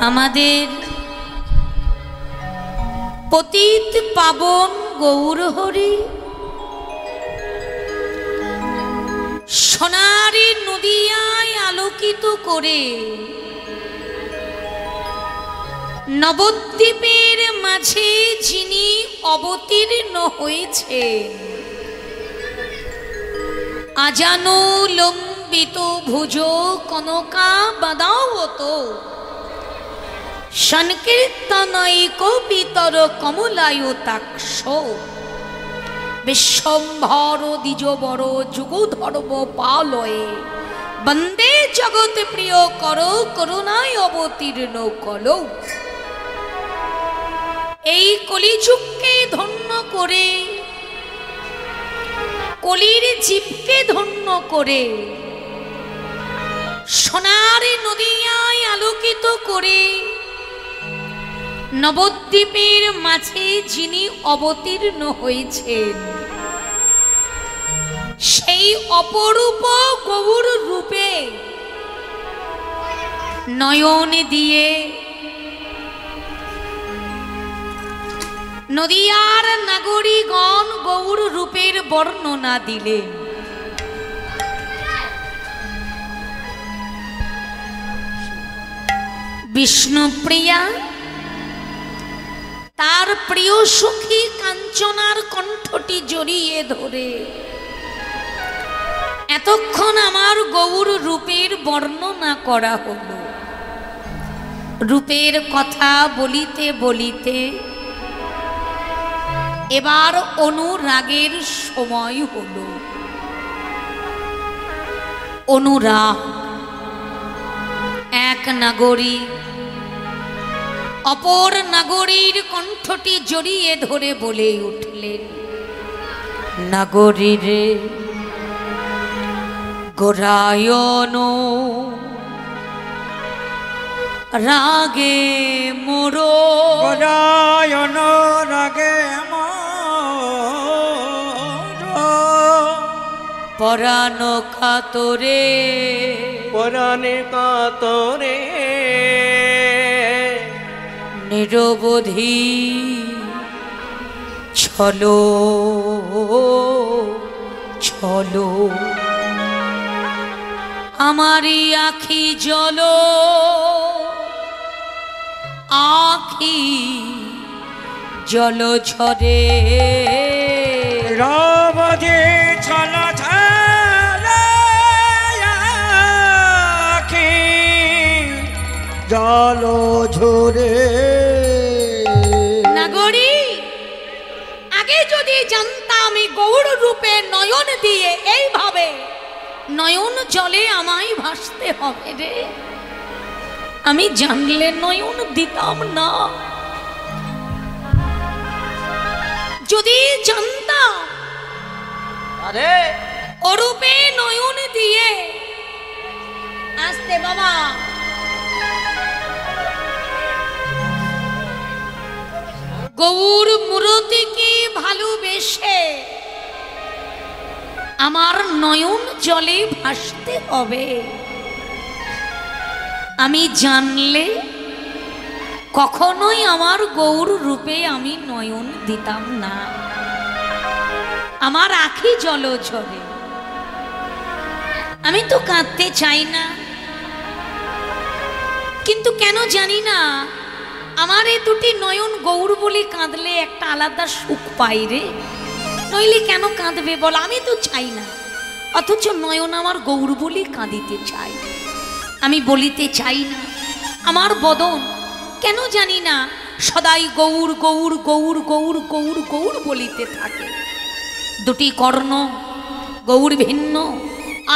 আমাদের পতিত পাবন গৌর হরি সোনারি নদিয়ায় আলোকিত করে নবদ্বীপের মাঝে যিনি অবতীর্ণ হয়েছে আজানো লম্বিত ভুজ কনকা বাদাওত সংকীর্তনৈক পিতর কমলায়তাক্ষ বিশ্বম্ভর দ্বিজবর যুগধর্ম পালয়ে বন্দে জগৎ প্রিয় কর করুণায় অবতীর্ণ কলো। এই কলিযুগকে ধন্য করে কলির জীবকে ধন্য করে সোনার নদিয়ায় আলোকিত করে নবদ্বীপের মাঝে যিনি অবতীর্ণ হয়েছেন সেই অপরূপ গৌর রূপে নয়ন দিয়ে নদিয়ার নাগরিকগণ গৌর রূপের বর্ণনা দিলেন। বিষ্ণুপ্রিয়া তার প্রিয় সখী কাঞ্চনার কণ্ঠটি জড়িয়ে ধরে এতক্ষণ আমার গৌর রূপের বর্ণনা করা হলো। রূপের কথা বলিতে বলিতে এবার অনুরাগের সময় হলো। অনুরাগ এক নাগরিক অপর নাগরীর কণ্ঠটি জড়িয়ে ধরে বলে উঠলেন, নাগরী রে গোরায়ন রাগে মোর, গোরায়ন রাগে পরাণ কাতরে, পরাণে কাতরে নিরবধি ছলো ছলো আমারি আখি জলো আখি জল ঝরে রবধি ছল ছলে আখি জল ঝরে। নাগরী আগে যদি জানতাম এই গৌর রূপে নয়ন দিয়ে এইভাবে নয়ন জলে আমায় ভাসতে হবে রে, আমি জানলে নয়ন দিতাম না। যদি জানতাম আরে অরূপে নয়ন দিয়ে আসতে বাবা গৌর মূর্তিকে ভালোবেসে আমার নয়ন জলে ভাসতে হবে, আমি জানলে কখনোই আমার গৌর রূপে আমি নয়ন দিতাম না, আমার আখি জল ঝরে। আমি তো কাঁদতে চাই না, কিন্তু কেন জানি না আমার এই দুটি নয়ন গৌর বলে কাঁদলে একটা আলাদা সুখ পাই রে। নইলে কেন কাঁদবে বল, আমি তো চাই না, অথচ নয়ন আমার গৌর বলে কাঁদিতে চাই। আমি বলিতে চাই না, আমার বদন কেন জানি না সদাই গৌর গৌর গৌর গৌর গৌর গৌর বলিতে থাকে। দুটি কর্ণ গৌর ভিন্ন,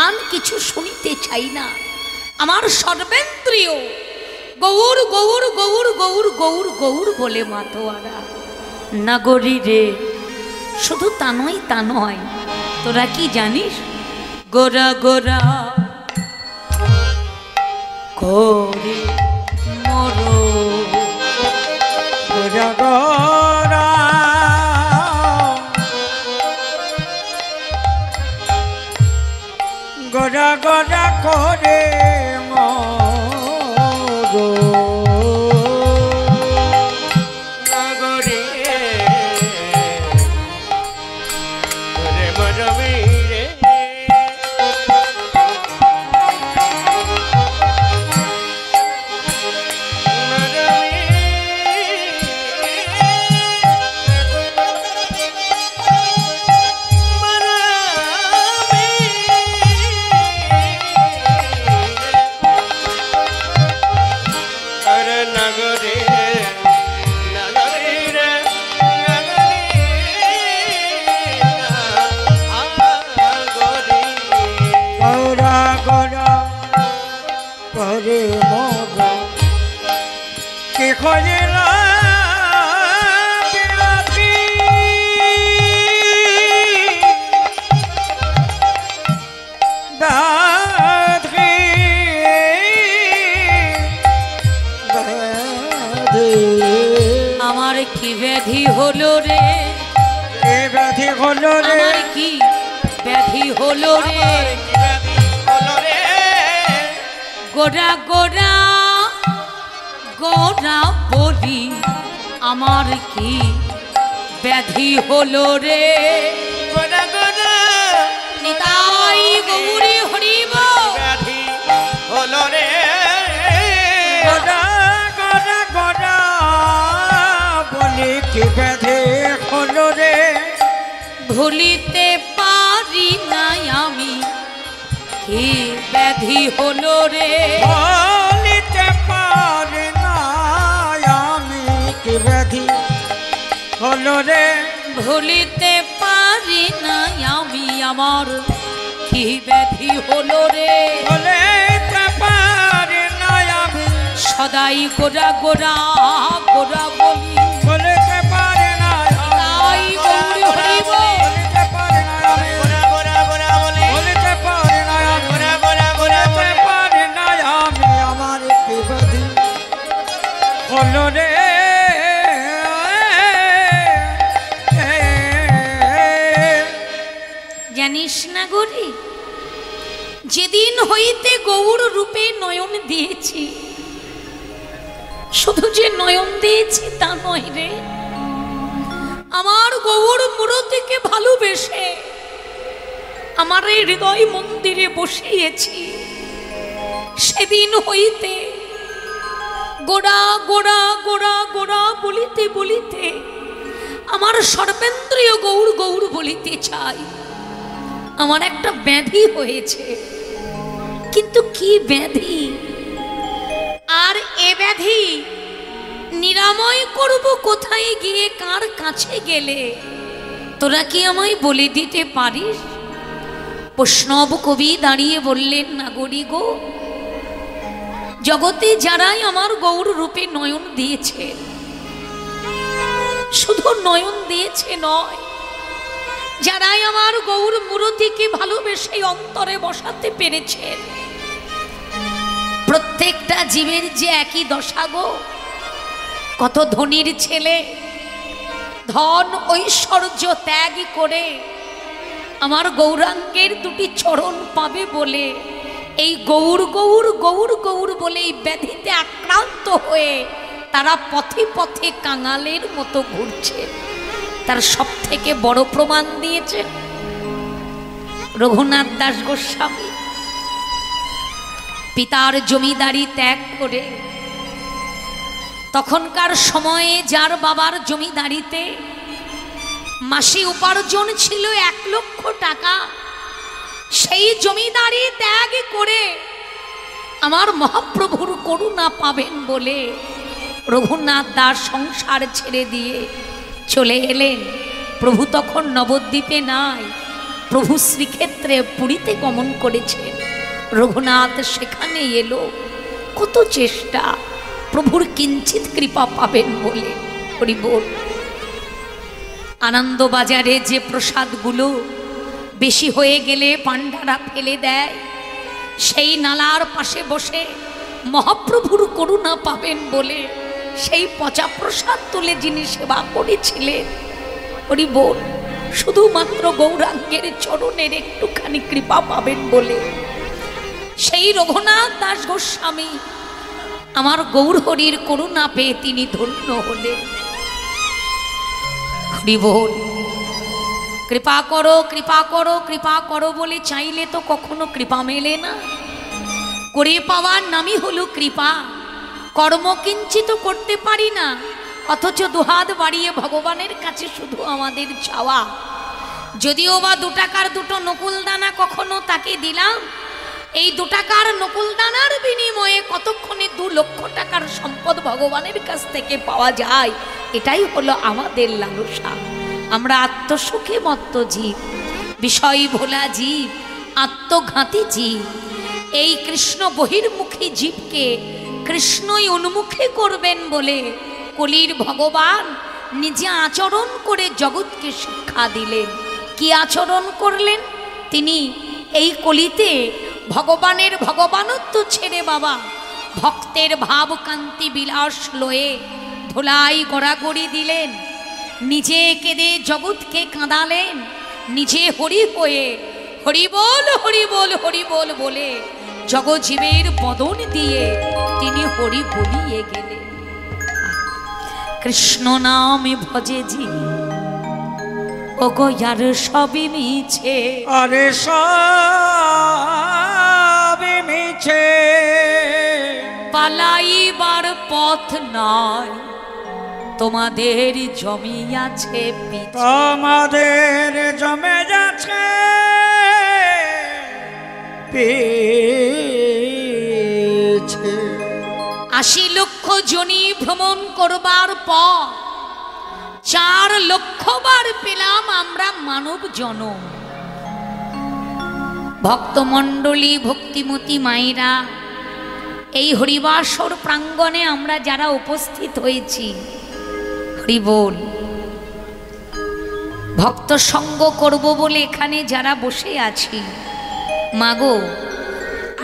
আর কিছু শুনিতে চাই না। আমার সর্বেন্দ্রিয় গৌর গৌর গৌর গৌর গৌর গৌর বলে মাতোয়ারা। নাগরী রে শুধু তা নয় তা নয়, তোরা কি জানিস গোরা গোরা করে মোর, গোরা গোরা গোরা গোরা করে মোর পরে মগ কে খোঁজলা আমার কি ব্যাধি হলো রে, এ ব্যাধি হলো রে, আমার কি ব্যাধি হলো রে, গোড়া গোড়া গোড়া বলি আমার কি ব্যাধি হলো রে, গোড়া গোড়া নিতাই গৌরী হরিব ব্যাধি হলো রে, গোড়া গোড়া গোড়া বলি কি ব্যাধি হলো রে, ভুলিতে পারি না আমি কি ব্যাধি হলো রে, বলিতে পারি না আমি কি ব্যাধি হলো রে, ভুলিতে পারি না আমি আমার কি ব্যাধি হলো রে, বলিতে পারি না আমি সদাই গোড়া গোড়া গোড়া বলি বলিতে পারি না তাই গৌরী হরিব বলিতে পারি না আমি বলিতে পারি না আমি বলিতে পারি না আমি আমার কি ব্যাধি হলো রে, জানিস না গরি, যেদিন হইতে গৌর রূপে নয়ন দিয়েছি, শুধু যে নয়ন দিয়েছি তা নয় রে, আমার গৌর মূরতিকে ভালোবেসে আমার এই হৃদয় মন্দিরে বসিয়েছি, সেদিন হইতে গোড়া গোড়া গোড়া গোড়া বলিতে বলিতে আমার সর্বেন্দ্রীয় গৌর গৌর বলিতে চাই, আমার একটা ব্যাধি হয়েছে, কিন্তু কি ব্যাধি, আর এ ব্যাধি নিরাময় করব কোথায় গিয়ে, কার কাছে গেলে, তোরা কি আমায় বলে দিতে পারিস? বৈষ্ণব কবি দাঁড়িয়ে বললেন, নাগরি গো, জগতে যারাই আমার গৌর রূপে নয়ন দিয়েছে, শুধু নয়ন দিয়েছে নয়, যারাই আমার গৌর মূরতিকে ভালোবেসে অন্তরে বসাতে পেরেছে, প্রত্যেকটা জীবের যে একই দশা গো, কত ধনীর ছেলে ধন ঐশ্বর্য ত্যাগ করে আমার গৌরাঙ্গের দুটি চরণ পাবে বলে এই গৌর গৌর গৌর গৌর বলে এই ব্যাধিতে আক্রান্ত হয়ে তারা পথে পথে কাঙালের মতো ঘুরছে। তার সব থেকে বড় প্রমাণ দিয়েছে রঘুনাথ দাস গোস্বামী। পিতার জমিদারি ত্যাগ করে তখনকার সময়ে যার বাবার জমিদারিতে মাসে উপার্জন ছিল 1 লক্ষ টাকা, সেই জমিদারি ত্যাগ করে আমার মহাপ্রভুর করুণা পাবেন বলে রঘুনাথ দাস সংসার ছেড়ে দিয়ে চলে এলেন। প্রভু তখন নবদ্বীপে নাই, প্রভু শ্রীক্ষেত্রে পুরীতে গমন করেছেন। রঘুনাথ সেখানে এলো, কত চেষ্টা প্রভুর কিঞ্চিত কৃপা পাবেন বলে। হরি বল। আনন্দবাজারে যে প্রসাদগুলো বেশি হয়ে গেলে পাণ্ডারা ফেলে দেয়, সেই নালার পাশে বসে মহাপ্রভুর করুণা পাবেন বলে সেই পচা প্রসাদ তুলে যিনি সেবা করেছিলেন, হরি বল, শুধুমাত্র গৌরাঙ্গের চরণের একটুখানি কৃপা পাবেন বলে সেই রঘুনাথ দাস গোস্বামী আমার গৌর হরির করুণা পেয়ে তিনি ধন্য হলেন। হরি বল। কৃপা করো কৃপা করো কৃপা করো বলে চাইলে তো কখনো কৃপা মেলে না। করে পাওয়ার নামই হলো কৃপা। কর্ম কিঞ্চিত করতে পারি না, অথচ দুহাত বাড়িয়ে ভগবানের কাছে শুধু আমাদের চাওয়া। যদিও বা 2 টাকার 2টো নকুল দানা কখনো তাকে দিলাম, এই 2 টাকার নকুল দানার বিনিময়ে কতক্ষণে 2 লক্ষ টাকার সম্পদ ভগবানের কাছ থেকে পাওয়া যায়, এটাই হলো আমাদের লালসা। আমরা আত্মসুখে মত্ত জীব, বিষয় ভোলা জীব, আত্মঘাতী জীব। এই কৃষ্ণ বহির্মুখী জীবকে কৃষ্ণই উন্মুখী করবেন বলে কলির ভগবান নিজে আচরণ করে জগৎকে শিক্ষা দিলেন। কি আচরণ করলেন? তিনি এই কলিতে ভগবানের ভগবানত্ব ছেড়ে বাবা ভক্তের ভাব কান্তি বিলাস লয়ে ধোলাই গড়াগড়ি দিলেন, নিজে কেঁদে জগৎকে কাঁদালেন, নিজে হরি হয়ে হরি বল হরি বল হরি বল বলে জগজীবের বদন দিয়ে তিনি হরি বলিয়ে গেলেন। কৃষ্ণ নামে ভজে জি ও গো আর সবই মিছে, আরে সবই মিছে, পালাইবার পথ নয় তোমাদের জমি আছে পিছে, তোমাদের জমে যাচ্ছে পিছে। 80 লক্ষ জনি ভ্রমণ করবার পর 4 লক্ষ বার পেলাম আমরা মানব জনম। ভক্তমণ্ডলী ভক্তিমতী মায়েরা এই হরিবাসর প্রাঙ্গণে আমরা যারা উপস্থিত হয়েছি, হরি বল, ভক্ত সঙ্গ করব বলে এখানে যারা বসে আছি, মাগো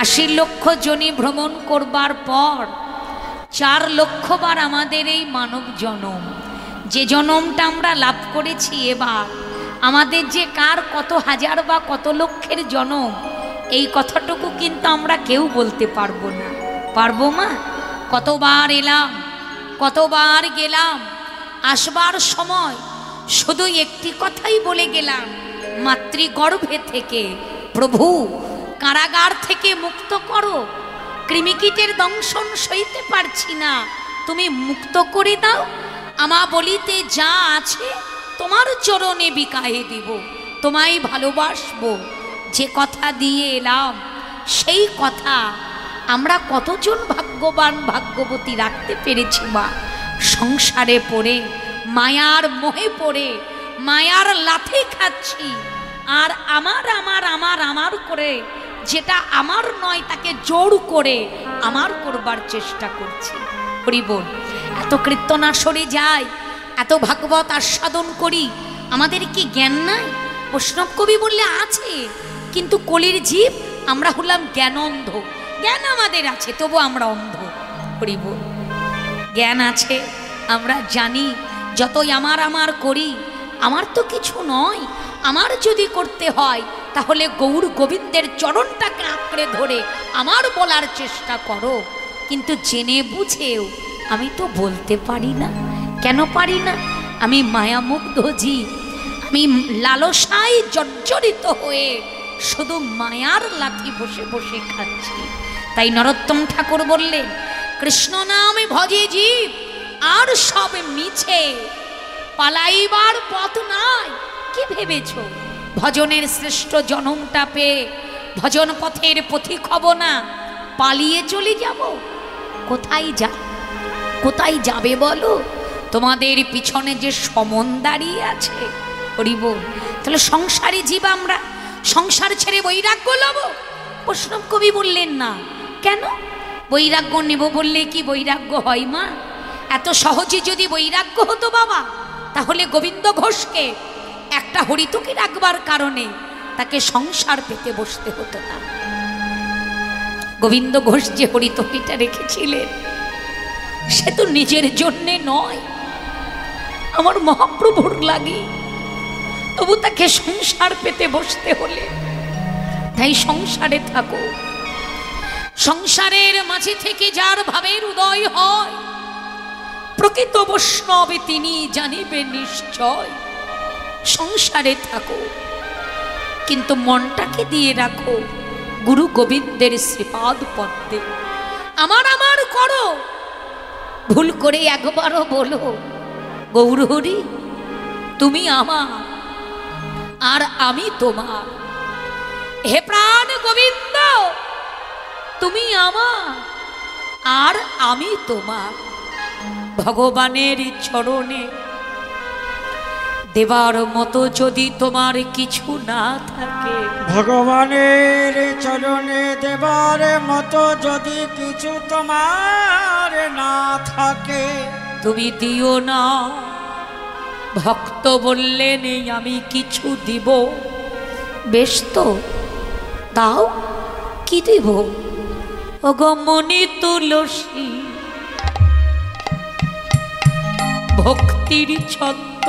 80 লক্ষ জনি ভ্রমণ করবার পর 4 লক্ষ বার আমাদের এই মানব জনম, যে জনমটা আমরা লাভ করেছি, এবার আমাদের যে কার কত হাজার বা কত লক্ষের জনম, এই কথাটুকু কিন্তু আমরা কেউ বলতে পারবো না। পারবো মা? কতবার এলাম, কতবার গেলাম, আসবার সময় শুধু একটি কথাই বলে গেলাম, মাতৃগর্ভে থেকে প্রভু কারাগার থেকে মুক্ত করো, কৃমিকীটের দংশন সইতে পারছি না, তুমি মুক্ত করে দাও, আমা বলিতে যা আছে তোমার চরণে বিকায়ে দিব, তোমায় ভালোবাসবো। যে কথা দিয়ে এলাম সেই কথা আমরা কতজন ভাগ্যবান ভাগ্যবতী রাখতে পেরেছি মা? সংসারে পড়ে মায়ার মোহে পড়ে মায়ার লাথি খাচ্ছি, আর আমার আমার আমার আমার করে যেটা আমার নয় তাকে জোর করে আমার করবার চেষ্টা করছি। হরি বল। এত কীর্তনা সরে যায়, এত ভাগবত আস্বাদন করি, আমাদের কি জ্ঞান নাই? বৈষ্ণব কবি বললে আছে, কিন্তু কলির জীব আমরা হলাম জ্ঞান অন্ধ। জ্ঞান আমাদের আছে, তবু আমরা অন্ধ। হরি বল। জ্ঞান আছে, আমরা জানি যতই আমার আমার করি আমার তো কিছু নয়, আমার যদি করতে হয় তাহলে গৌর গোবিন্দের চরণটাকে আঁকড়ে ধরে আমার বলার চেষ্টা করো, কিন্তু জেনে বুঝেও আমি তো বলতে পারি না। কেন পারি না? আমি মায়ামুগ্ধ জীব, আমি লালসায় জর্জরিত হয়ে শুধু মায়ার লাথি বসে বসে খাচ্ছি। তাই নরোত্তম ঠাকুর বললেন, কৃষ্ণ নামে ভজে জীব আর সব মিছে, পালাইবার পথ নাই। কি ভেবেছ ভজনের শ্রেষ্ঠ জনমটা পেয়ে ভজন পথের পথিক হব না, পালিয়ে চলে যাব? কোথায় যা কোথায় যাবে বলো? তোমাদের পিছনে যে সমন দাঁড়িয়ে আছে। হরি বল। তাহলে সংসারে জীব আমরা, সংসার ছেড়ে বৈরাগ্য লব? বৈষ্ণব কবি বললেন না। কেন? বৈরাগ্য নেব বললে কি বৈরাগ্য হয় মা? এত সহজে যদি বৈরাগ্য হতো বাবা, তাহলে গোবিন্দ ঘোষকে একটা হরিতকি রাখবার কারণে তাকে সংসার পেতে বসতে হতো না। গোবিন্দ ঘোষ যে হরিতকিটা রেখেছিলেন সে তো নিজের জন্যে নয়, আমার মহাপ্রভুর লাগে, তবু তাকে সংসার পেতে বসতে হলে। তাই সংসারে থাকো, সংসারের মাঝে থেকে যার ভাবের উদয় হয় প্রকৃত বৈষ্ণব তিনি জানিবে নিশ্চয়। সংসারে থাকো, কিন্তু মনটাকে দিয়ে রাখো গুরু গোবিন্দের শ্রীপাদ পদ্মে। আমার আমার করো, ভুল করে একবারও বলো গৌর হরি তুমি আমার আর আমি তোমার। হে প্রাণ গোবিন্দ তুমি আমার আর আমি তোমার। ভগবানের চরণে দেবার মতো যদি তোমার কিছু না থাকে, ভগবানের চরণে দেবার মতো যদি কিছু তোমার না থাকে, তুমি দিও না। ভক্ত বললেন আমি কিছু দিব। বেশ তো, তাও কি দিব? অগমনি তুলসী ভক্তির ছন্দ,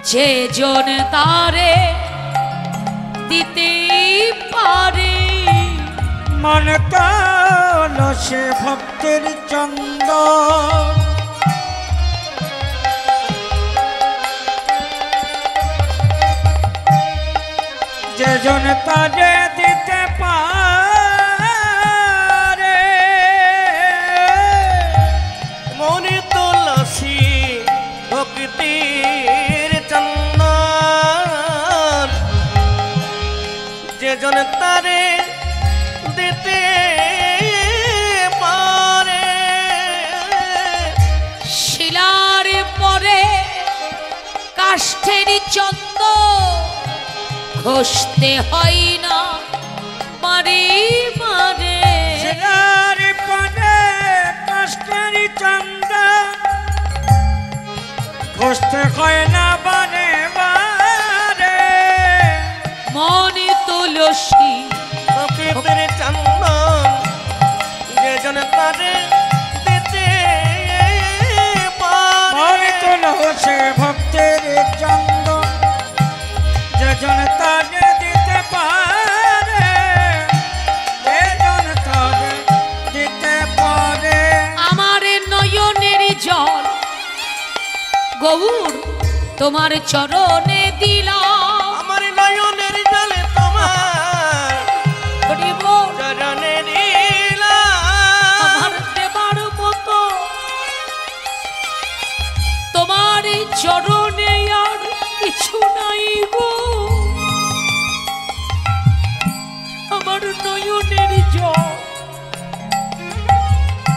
যে জন তারে দিতে পারে, মন কলসে ভক্তির চন্দ, যে জন তারে দিতে পারে, মনে তুলসী ভক্তির চন্দন, যে জন তারে দিতে পারে। শিলার পরে কাষ্ঠের চন্দ, ঘষতে হয় না মারে মারে। শিলার পরে কাষ্ঠের চন্দ, ঘষতে হয় না বারে বারে। মনে তুলসী ভক্তির চন্দন, যে জন তারে দিতে মনে পারে। তুলসী ভক্তির চন্দ, যে জন তারে দিতে পারে, যে জন তারে দিতে পারে। আমার নয়নের জল গৌর তোমার চরণে দিলাম। আমার নয়নের জলে তোমার হরিব চরণে দিলাম। আমার দেবার মতো তোমার চরণে আর কিছু নাই গো। আমার নয়নের জল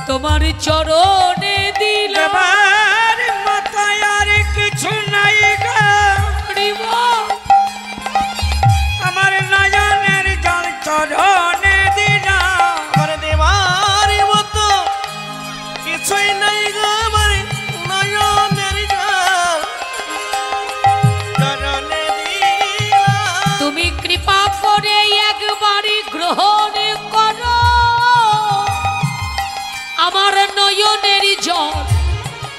তোমার চরণে দিলাম। দেবার মতো আর কিছু নাই গো, হরিব আমার নয়নের জল চরণে দিলাম। আমার দেবার মতো কিছুই নাই গো, আমার নয়নের জল চরণে দিলাম। তুমি কৃপা করে একবারই গ্রহণ করো আমার নয়নের জল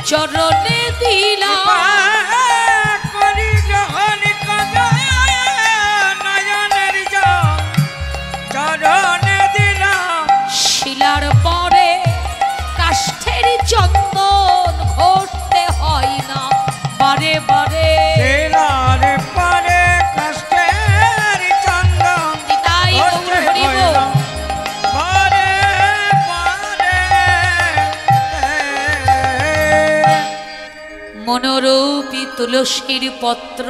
চরণে দিলাম। করি গ্রহণ করো নয়নের জল চরণে দিলাম। শিলার পরে কাষ্ঠের চন্দন, ঘষতে হয় না বারে বারে। শিলার পরে কাষ্ঠের চন্দন, তাই ঘষতে হরিব হয় না বারে বারে। মনোরূপী তুলসীর পত্র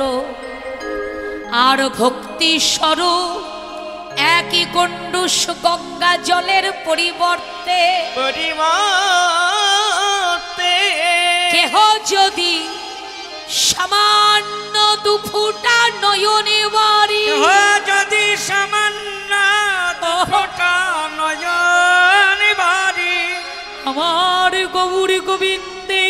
আর ভক্তি স্বরূপ একই গণ্ডূষ গঙ্গা জলের পরিবর্তে পরিবর্তে কেহ যদি সামান্য দুফুটা নয়নে বাড়ি, কেহ যদি সামান্য দুফোঁটা নয়ন বারি, আমার গৌরী গোবিন্দে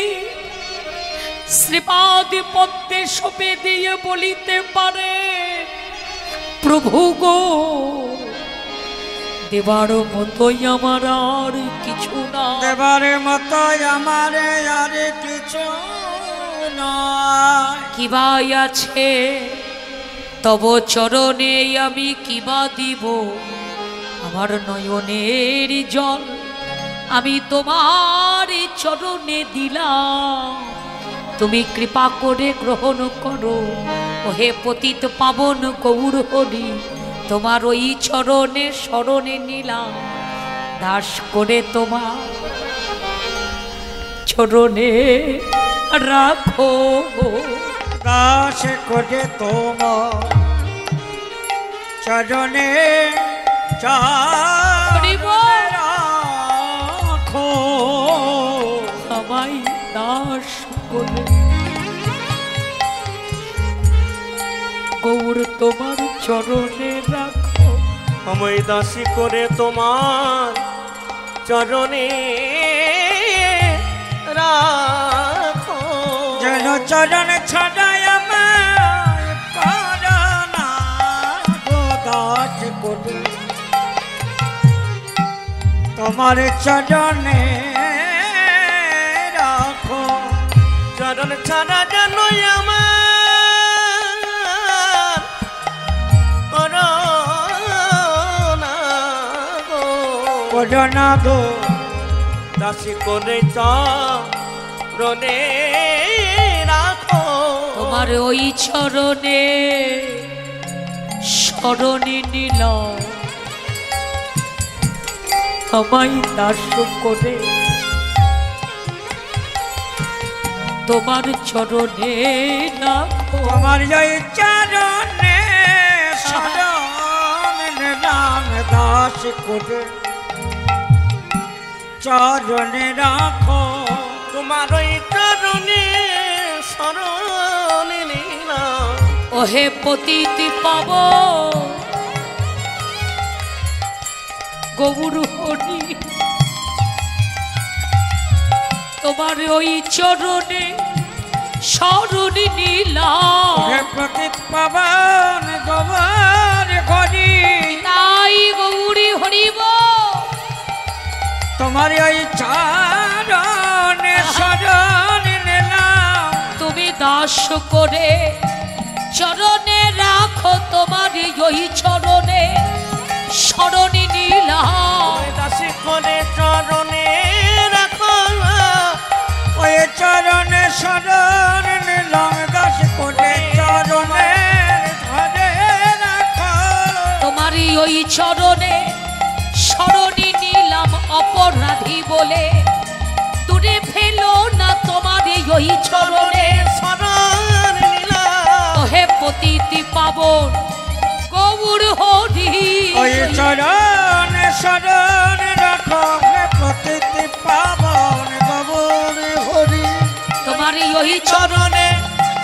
শ্রীপাদ পদ্মে সপে দিয়ে বলিতে পারে, প্রভু গো দেবার মতোই আমার আর কিছু না। দেবার মতো আমার আর কিছু নয়। কিবাই আছে তব চরণে আমি কিবা দিব, আমার নয়নের জল আমি তোমার চরণে দিলাম। তুমি কৃপা করে গ্রহণ করো ওহে পতিত পাবন গৌর হরি, তোমার ওই চরণে শরণে নিলাম। দাস করে তোমার চরণে রাখো, দাস করে তোমার চরণে হরি বল। রাখো। আমায় দাস করে গৌর তোমার চরণে রাখো, আমায় দাসী করে তোমার চরণে রাখো। যেন চরণ ছাড়াই আমায় করো না গো দাস করে, তোমার চরণে রাখো। চরণ ছাড়া যেন আমার করো না গো, করো না গো দাসী করে চরণে রাখো। তোমার ওই চরণে শরণে নিল আমায় দাস করে, তোমার চরণে রাখো। তোমার ওই চরণে শরণ নিলাম দাস করে, চরণে রাখো। তোমার ওই চরণে শরণ নিলাম। ওহে পতিতি পাব গৌর হরি, তোমার ওই চরণে শরণ নিলাম। হে পতিত পাবন গৌর হরি, তাই গৌরী হরিব তোমার ওই চরণে শরণ নিলাম। তুমি দাস করে চরণে রাখো, তোমার ওই চরণে শরণ নিলাম। দাসী করে চরণে রাখো, ওই চরণে শরণ নিলাম দাস করে, চরণে ধরে রাখো। তোমার ওই চরণে শরণ নিলাম, অপরাধী বলে দূরে ফেলো না, তোমার ওই চরণে শরণ নিলাম। ওহে পতিতি পাবন গৌর হরি, ওই চরণে শরণ রাখো। হে প্রতিটি পাবন গৌর হরি, তোমার ওই চরণে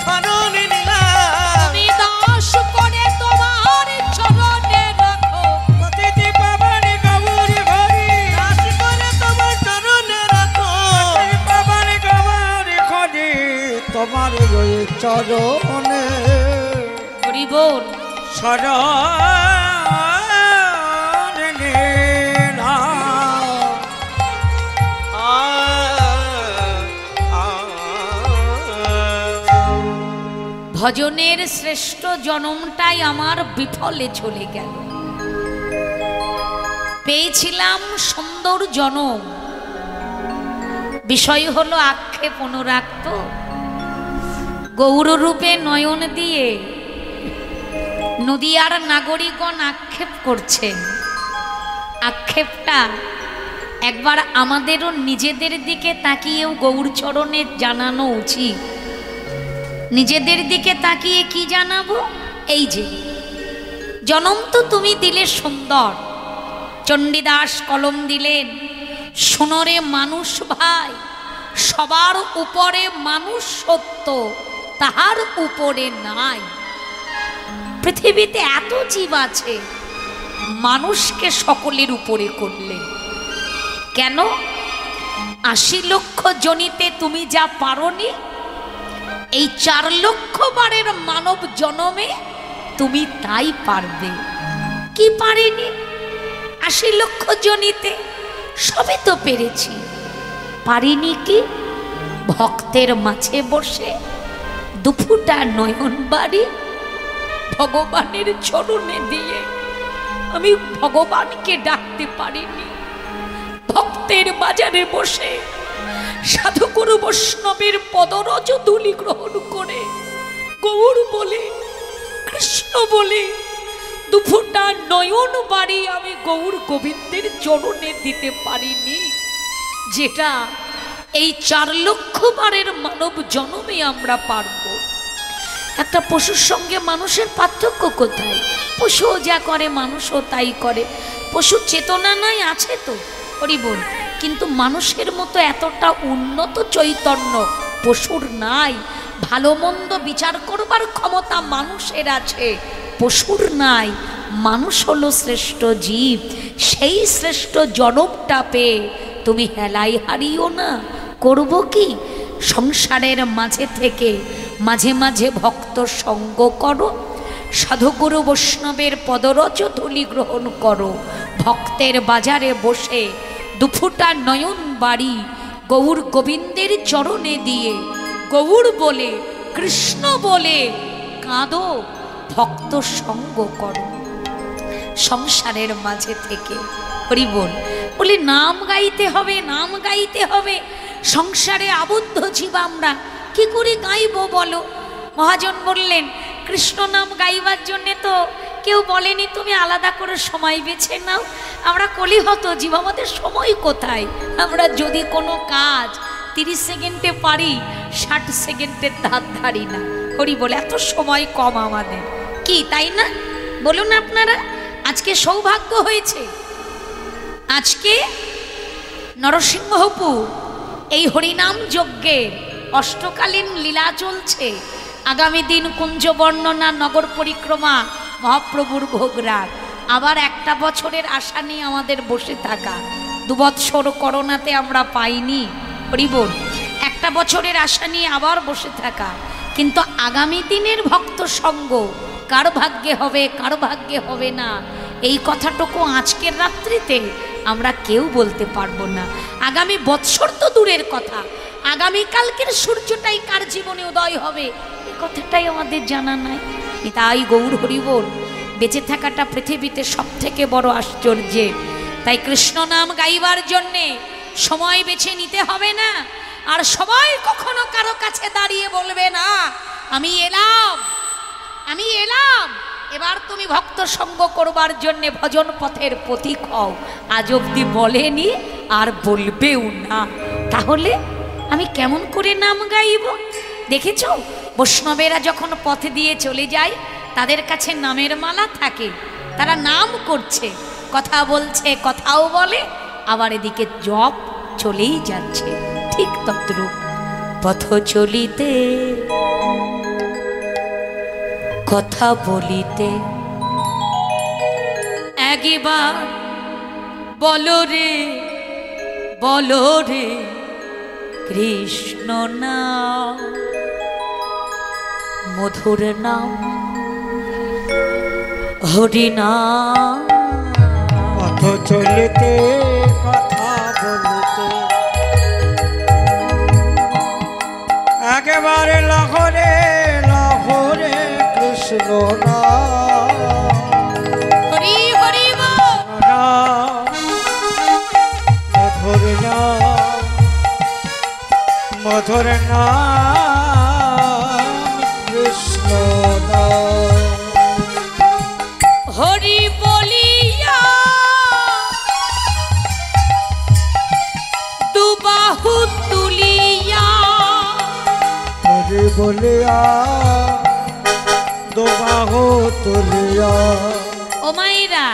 শরণ নিলাম। তুমি দাস করে তোমার চরণে রাখো। প্রতিটি পাবন গৌর হরি, দাসী করে তোমার চরণে রাখো। পাবন গৌর হরি, তোমার ওই চরণে হরি বল। শরণ নিলাম। ভজনের শ্রেষ্ঠ জনমটাই আমার বিফলে চলে গেল। পেয়েছিলাম সুন্দর জনম, বিষয় হলো আক্ষেপ অনুরাক্ত। গৌর রূপে নয়ন দিয়ে নদিয়ার নাগরিকগণ আক্ষেপ করছেন। আক্ষেপটা একবার আমাদেরও নিজেদের দিকে তাকিয়েও গৌরচরণে জানানো উচিত। নিজেদের দিকে তাকিয়ে কি জানাবো? এই যে জনম তো তুমি দিলে সুন্দর, চণ্ডীদাস কলম দিলেন, সোনরে মানুষ ভাই, সবার উপরে মানুষ সত্য, তাহার উপরে নাই। পৃথিবীতে এত জীব আছে, মানুষকে সকলের উপরে করলেন কেন? ৮০ লক্ষ জনিতে তুমি যা পারোনি, এই ৪ লক্ষ বারের মানব জনমে তুমি তাই পারবে। কি পারিনি? ৮০ লক্ষ জনিতে সবই তো পেরেছি, পারিনি কি? ভক্তের মাঝে বসে দুফুটা নয়ন বাড়ি ভগবানের চরণে দিয়ে আমি ভগবানকে ডাকতে পারিনি। ভক্তের বাজারে বসে সাধুগুরু বৈষ্ণবের পদরজ ধূলি গ্রহণ করে গৌর বলে, কৃষ্ণ বলে দুফুটা নয়ন বাড়ি আমি গৌর গোবিন্দের চরণে দিতে পারিনি, যেটা এই ৪ লক্ষ বারের মানব জনমে আমরা পারব। একটা পশুর সঙ্গে মানুষের পার্থক্য কোথায়? পশুও যা করে মানুষও তাই করে। পশুর চেতনা নাই, আছে তো, হরি বল, কিন্তু মানুষের মতো এতটা উন্নত চৈতন্য পশুর নাই। ভালো মন্দ বিচার করবার ক্ষমতা মানুষের আছে, পশুর নাই। মানুষ হলো শ্রেষ্ঠ জীব। সেই শ্রেষ্ঠ জনমটা পেয়ে তুমি হেলাই হারিও না। করব কি? সংসারের মাঝে থেকে মাঝে মাঝে ভক্ত সঙ্গ করো, সাধুগুরু বৈষ্ণবের পদরজ ধূলি গ্রহণ করো। ভক্তের বাজারে বসে দুফুটা নয়ন বাড়ি গৌর গোবিন্দের চরণে দিয়ে গৌর বলে কৃষ্ণ বলে কাঁদো, ভক্ত সঙ্গ করো সংসারের মাঝে থেকে। হরি বল। বলি নাম গাইতে হবে, নাম গাইতে হবে। সংসারে আবদ্ধ জীব আমরা, কি করে গাইবো বলো? মহাজন বললেন কৃষ্ণ নাম গাইবার জন্যে তো কেউ বলেনি তুমি আলাদা করে সময় বেছে নাও। আমরা কলিহত জীব, আমাদের সময় কোথায়? আমরা যদি কোনো কাজ 30 সেকেন্ডে পারি, 60 সেকেন্ডের ধার ধারি না। হরি বলে এত সময় কম আমাদের, কি তাই না? বলুন আপনারা। আজকে সৌভাগ্য হয়েছে, আজকে নরসিংহপুর এই হরিনাম যজ্ঞের অষ্টকালীন লীলা চলছে। আগামী দিন কুঞ্জ বর্ণনা, নগর পরিক্রমা, মহাপ্রভুর ভোগরাগ। আবার একটা বছরের আশা নিয়ে আমাদের বসে থাকা। 2 বৎসর করোনাতে আমরা পাইনি। হরিবোল। একটা বছরের আশা নিয়ে আবার বসে থাকা। কিন্তু আগামী দিনের ভক্ত সঙ্গ কার ভাগ্যে হবে, কার ভাগ্যে হবে না, এই কথাটুকু আজকের রাত্রিতে আমরা কেউ বলতে পারবো না। আগামী বৎসর তো দূরের কথা, আগামীকালকের সূর্যটাই কার জীবনে উদয় হবে এই কথাটাই আমাদের জানা নাই। তাই গৌর হরিবোল। বেঁচে থাকাটা পৃথিবীতে সব থেকে বড় আশ্চর্যের। তাই কৃষ্ণ নাম গাইবার জন্যে সময় বেছে নিতে হবে না। আর সময় কখনো কারো কাছে দাঁড়িয়ে বলবে না আমি এলাম, আমি এলাম, এবার তুমি ভক্ত সঙ্গ করবার জন্যে ভজন পথের পথিক হও। আজ অব্দি বলেনি, আর বলবেও না। তাহলে আমি কেমন করে নাম গাইব? দেখেছ, বৈষ্ণবেরা যখন পথ দিয়ে চলে যায় তাদের কাছে নামের মালা থাকে, তারা নাম করছে, কথা বলছে, কথাও বলে, আবার এদিকে জপ চলেই যাচ্ছে। ঠিক তদ্রূপ পথ চলিতে কথা বলিতে একবার বলো রে, বলো রে কৃষ্ণ নাম, মধুর নাম, হরি নাম। পথ চলিতে কথা বলিতে একেবারে লাহরে লাহরে কৃষ্ণ নাম, হরি হরি মধুর নাম, মধুর নাম কৃষ্ণ নাম। হরি বলিয়া দুবাহু তুলিয়া, হরি বলিয়া দুবাহু তুলিয়া। ও মায়েরা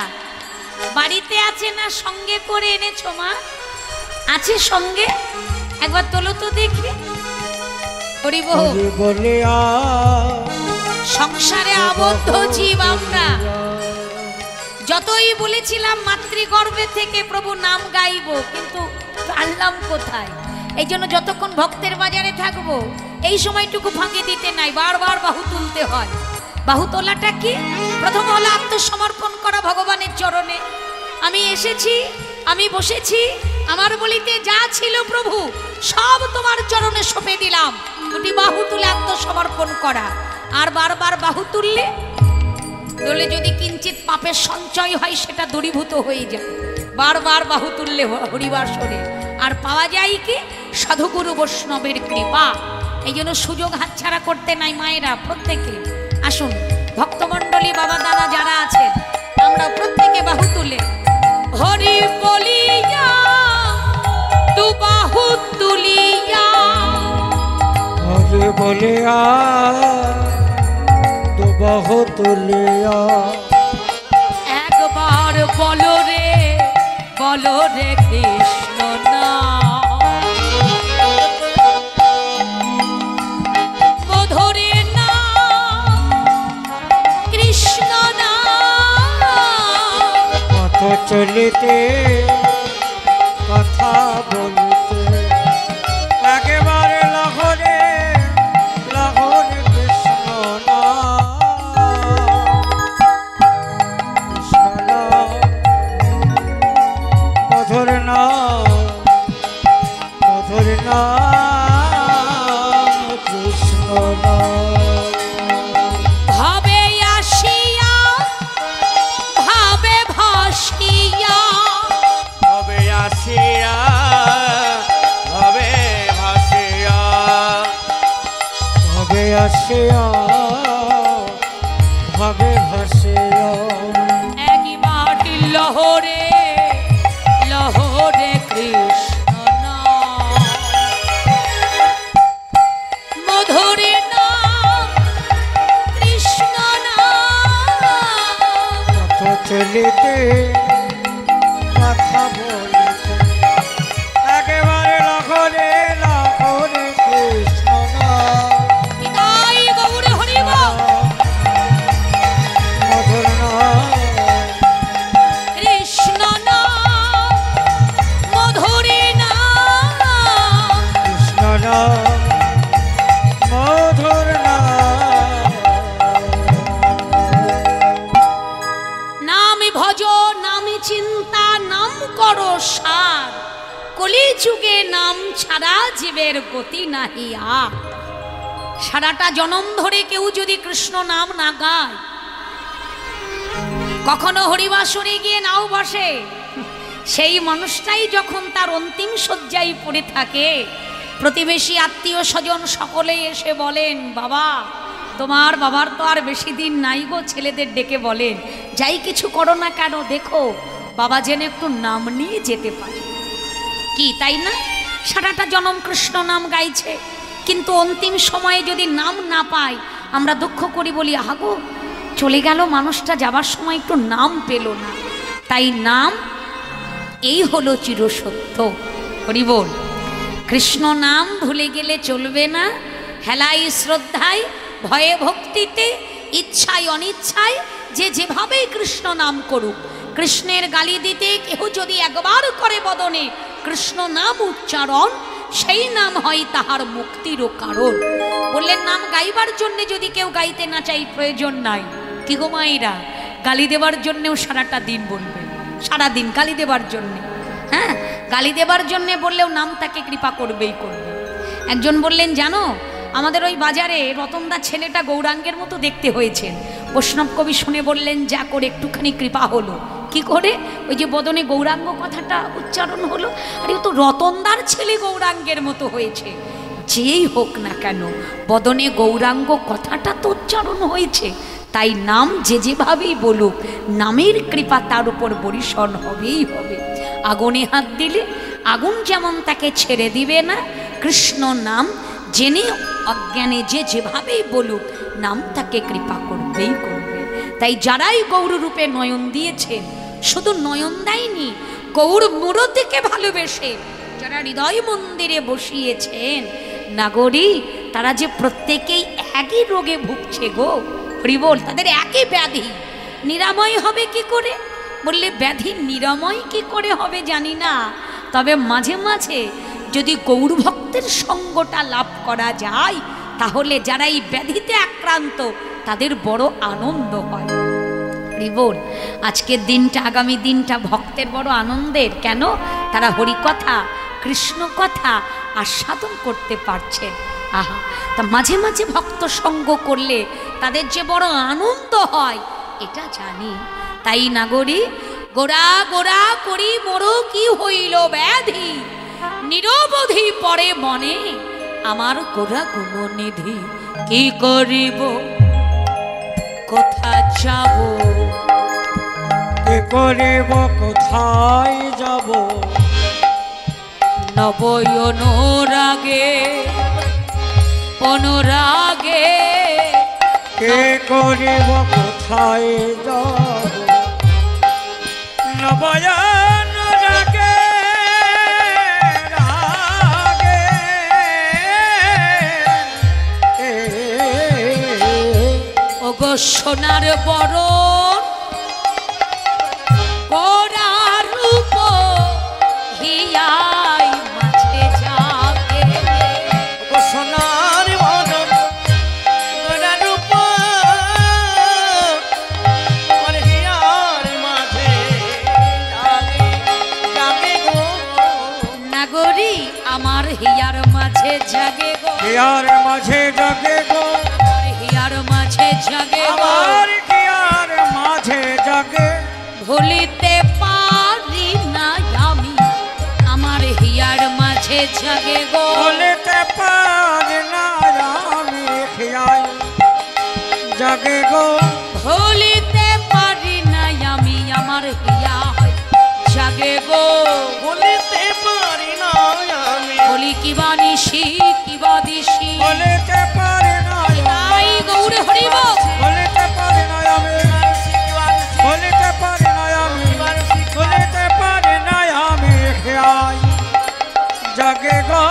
বাড়িতে আছে না সঙ্গে করে এনেছো? মা আছে সঙ্গে? একবার তোলো তো দেখি। হরি বল। হরি বলিয়া সংসারে আবদ্ধ জীব আমরা। যতই বলেছিলাম মাতৃগর্ভে থেকে প্রভু নাম গাইব, কিন্তু আনলাম কোথায়? এই জন্য যতক্ষণ ভক্তের বাজারে থাকবো এই সময়টুকু ফাঁকি দিতে নাই, বারবার বাহু তুলতে হয়। বাহু তোলাটা কি? প্রথম হলো আত্মসমর্পণ করা ভগবানের চরণে। আমি এসেছি, আমি বসেছি, আমার বলিতে যা ছিল প্রভু সব তোমার চরণে সঁপে দিলাম। 2টি বাহু তুলে আত্মসমর্পণ করা। আর বারবার বাহু তুললে বলে যদি কিঞ্চিত পাপের সঞ্চয় হয় সেটা দূরীভূত হয়ে যায়। বারবার বাহু তুললে হরিবার শোনে। আর পাওয়া যায় কি? সাধুগুরু বৈষ্ণবের কৃপা। এই জন্য সুযোগ হাতছাড়া করতে নাই। মায়েরা প্রত্যেকে আসুন, ভক্তমণ্ডলী বাবা দাদা যারা আছে আমরা প্রত্যেকে বাহু তুলে হরি বলিয়া দুবাহু তুলিয়া, হরি বলিয়া দুবাহু তুলিয়া একবার বলো রে, বলো রে কৃষ্ণ নাম, চলিতে কথা বলতে একেবারে লাহরে লাহরে কৃষ্ণ নাম কৃষ্ণ নাম মধুর নাম মধুর নাম কৃষ্ণ নাম ভাবে আসিয়া ভাবে ভাসিয়া হবে আসিয়া হবে ভাসিয়া ভাবে আসিয়া ভাবে ভাসিয়া একবার লহরে লহরে কৃষ্ণ নাম মধুরে নাম কৃষ্ণ নাম কথা চলিতে কথা বলিতে একেবারে লাখরে লাখরে কৃষ্ণ নাম নিতাই গৌর হরিব মধুর নাম কৃষ্ণ নাম মধুরে নাম কৃষ্ণ নাম মধুর নাম নাম ভজ নাম চিন্তা নাম করো সার কলি যুগে নাম ছাড়া জীবের গতি নাহি আর সারাটা জনম ধরে কেউ যদি কৃষ্ণ নাম না গায় কখনো হরিবাসরে গিয়ে নাও বসে সেই মানুষটাই যখন তার অন্তিম শয্যায় পড়ে থাকে প্রতিবেশী আত্মীয় স্বজন সকলে এসে বলেন বাবা তোমার বাবার তো আর বেশি দিন নাই গো ছেলেদের ডেকে বলেন যাই কিছু করো না কেন দেখো বাবা যেন একটু নাম নিয়ে যেতে পারে কি তাই না সারাটা জনম কৃষ্ণ নাম গাইছে কিন্তু অন্তিম সময়ে যদি নাম না পায় আমরা দুঃখ করি বলি আহাগো চলে গেল মানুষটা যাবার সময় একটু নাম পেল না তাই নাম এই হলো চিরসত্য হরি বল কৃষ্ণ নাম ভুলে গেলে চলবে না হেলাই শ্রদ্ধায় ভয়ে ভক্তিতে ইচ্ছায় অনিচ্ছায় যে যেভাবেই কৃষ্ণ নাম করুক কৃষ্ণের গালি দিতে কেহ যদি একবার করে বদনে কৃষ্ণ নাম উচ্চারণ সেই নাম হয় তাহার মুক্তিরও কারণ বললেন নাম গাইবার জন্য যদি কেউ গাইতে না চাই প্রয়োজন নাই কি গো মায়েরা গালি দেবার জন্যেও সারাটা দিন বলবেন সারাদিন গালি দেবার জন্যে হ্যাঁ গালি দেবার জন্যে বললেও নাম তাকে কৃপা করবেই করবে একজন বললেন জানো আমাদের ওই বাজারে রতনদা ছেলেটা গৌরাঙ্গের মতো দেখতে হয়েছে বৈষ্ণব কবি শুনে বললেন যা করে একটুখানি কৃপা হলো কি করে ওই যে বদনে গৌরাঙ্গ কথাটা উচ্চারণ হলো আরে ও তো রতনদার ছেলে গৌরাঙ্গের মতো হয়েছে যেই হোক না কেন বদনে গৌরাঙ্গ কথাটা তো উচ্চারণ হয়েছে তাই নাম যে যেভাবেই বলুক নামের কৃপা তার উপর বরিশন হবেই হবে আগুনে হাত দিলে আগুন যেমন তাকে ছেড়ে দিবে না কৃষ্ণ নাম জেনে অজ্ঞানে যে যেভাবেই বলুক নাম তাকে কৃপা করবেই করবে তাই যারাই গৌররূপে নয়ন দিয়েছেন শুধু নয়ন দেয়নি গৌর মূরতিকে ভালোবেসে যারা হৃদয় মন্দিরে বসিয়েছেন নাগরী তারা যে প্রত্যেকেই একই রোগে ভুগছে গো হরিবল তাদের একই ব্যাধি নিরাময় হবে কি করে বললে ব্যাধি নিরাময় কি করে হবে জানি না তবে মাঝে মাঝে যদি গৌর ভক্তের সঙ্গটা লাভ করা যায় তাহলে যারা এই ব্যাধিতে আক্রান্ত তাদের বড় আনন্দ হয় হরিবল আজকের দিনটা আগামী দিনটা ভক্তের বড় আনন্দের কেন তারা হরিকথা কৃষ্ণ কথা আস্বাদন করতে পারছে আহা তা মাঝে মাঝে ভক্ত সঙ্গ করলে তাদের যে বড় আনন্দ হয় এটা জানি তাই নাগরী গোড়া গোড়া করি মোর কি হইল ব্যাধি নিরবধি পরে মনে আমার গোড়া গুণনিধি কি করিব কোথা যাব কি করিব কোথায় যাব নবয়নোরাগে অনুরাগে কে করিব কোথায় যাব নবয়ন রাগে রাগে ওগো সোনার বরণ গোরা আমার হিয়ার মাঝে জাগে গো, হিয়ার মাঝে জাগে গো, আমার হিয়ার মাঝে জাগে গো, আমার হিয়ার মাঝে জাগে, ভুলিতে পারি না আমি, আমার হিয়ার মাঝে জাগে গো, বলিতে পারি না আমি হিয়ার জাগে গো, ভুলিতে পারি না আমি, আমার হিয়া জাগে গো, বলিতে পারি না আমি, বলি কিবা নিশি কিবা দিশি, বলিতে পারি না তাই গৌরে হরিব, বলিতে পারি না আমি, বলিতে পারি না আমি, বলিতে পারি না আমি হিয়ার জাগে গো।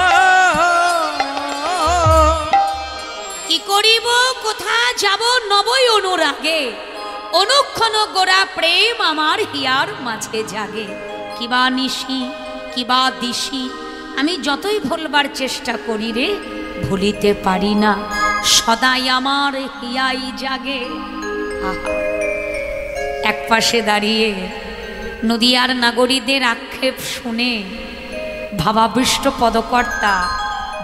কি করিব কোথা যাব নবই অনুরাগে, অনুক্ষণ গোরা প্রেম আমার হিয়ার মাঝে জাগে, কিবা নিশি কিবা দিশি, আমি যতই ভুলবার চেষ্টা করি রে ভুলিতে পারি না, সদাই আমার হিয়াই জাগে। আহা, এক পাশে দাঁড়িয়ে নদিয়ার নাগরীদের আক্ষেপ শুনে ভাবাবিষ্ট পদকর্তা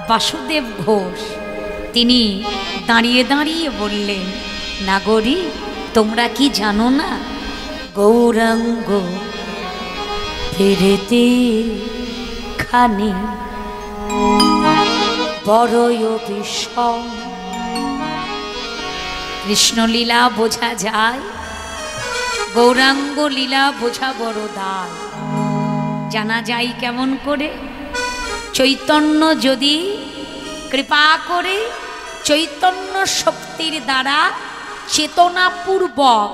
বাসুদেব ঘোষ তিনি দাঁড়িয়ে দাঁড়িয়ে বললেন, নাগরী তোমরা কি জানো না, গৌরাঙ্গ ফেরেতে খানি বড়ই বিষম। কৃষ্ণলীলা বোঝা যায়, গৌরাঙ্গ লীলা বোঝা বড় দায়। জানা যায় কেমন করে, চৈতন্য যদি কৃপা করে চৈতন্য শক্তির দ্বারা চেতনাপূর্বক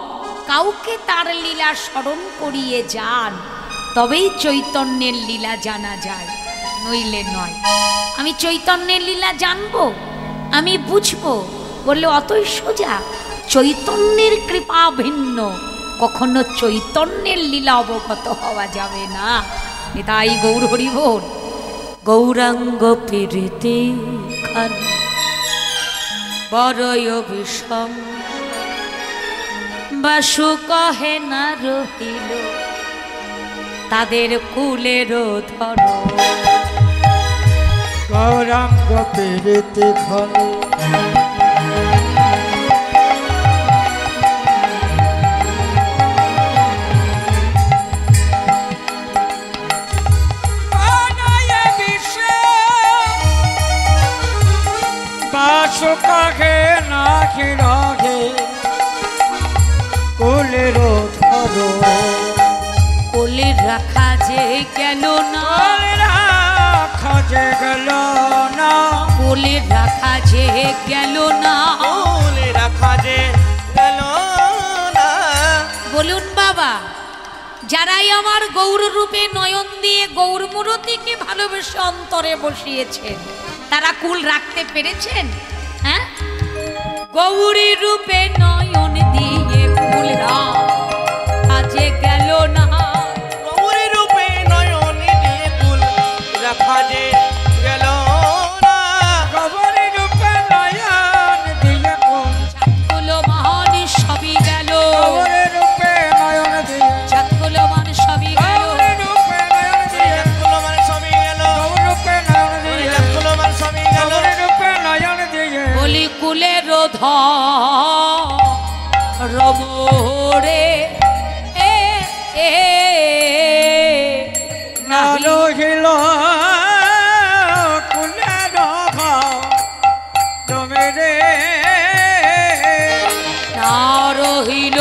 কাউকে তার লীলা স্মরণ করিয়ে যান, তবেই চৈতন্যের লীলা জানা যায়, নইলে নয়। আমি চৈতন্যের লীলা জানবো, আমি বুঝবো বললে অতই সোজা। চৈতন্যের কৃপা ভিন্ন, কখনো চৈতন্যের লীলা অবগত হওয়া যাবে না। তাই গৌর হরি বল, গৌরাঙ্গ পীড়িতে খান বড়ই বিষম, বাসু কহে না রহিল তাদের কুলের ধর, গৌরাঙ্গ পীড়িতে খানি বাসু কাহে না খিরাগে কুলের ধরো, কোলে রাখা যে গেল না, খোঁজে গেল না, কোলে রাখা যে গেল না, বলে রাখা যে গেল না। বলুন বাবা, যারাই আমার গৌর রূপে নয়ন দিয়ে গৌর মূরতিকে ভালোবেসে অন্তরে বসিয়েছেন, তারা কুল রাখতে পেরেছেন? হ্যাঁ, গৌরী রূপে নয়ন দিয়ে কুল রাখা গেল না, গৌরী রূপে নয়নে দিয়ে কুল রাখা যে গেল না, গৌরী রূপে নয়ন দিয়ে কুল, চাঁদগুলো মান সবই গেল, গৌরী রূপে নয়ন দিয়ে, চাঁদগুলো মান সবই গেল, গৌরী রূপে নয়ন দিয়ে, গুলো মানে সবই গেল, গৌরী রূপে নয়ন দিয়ে, গুলো মানে সবই গেল, গৌরী রূপে নয়ন দিয়ে, বলি কুলের রমরে না রহিল কুলের তুমি রে, না রহিল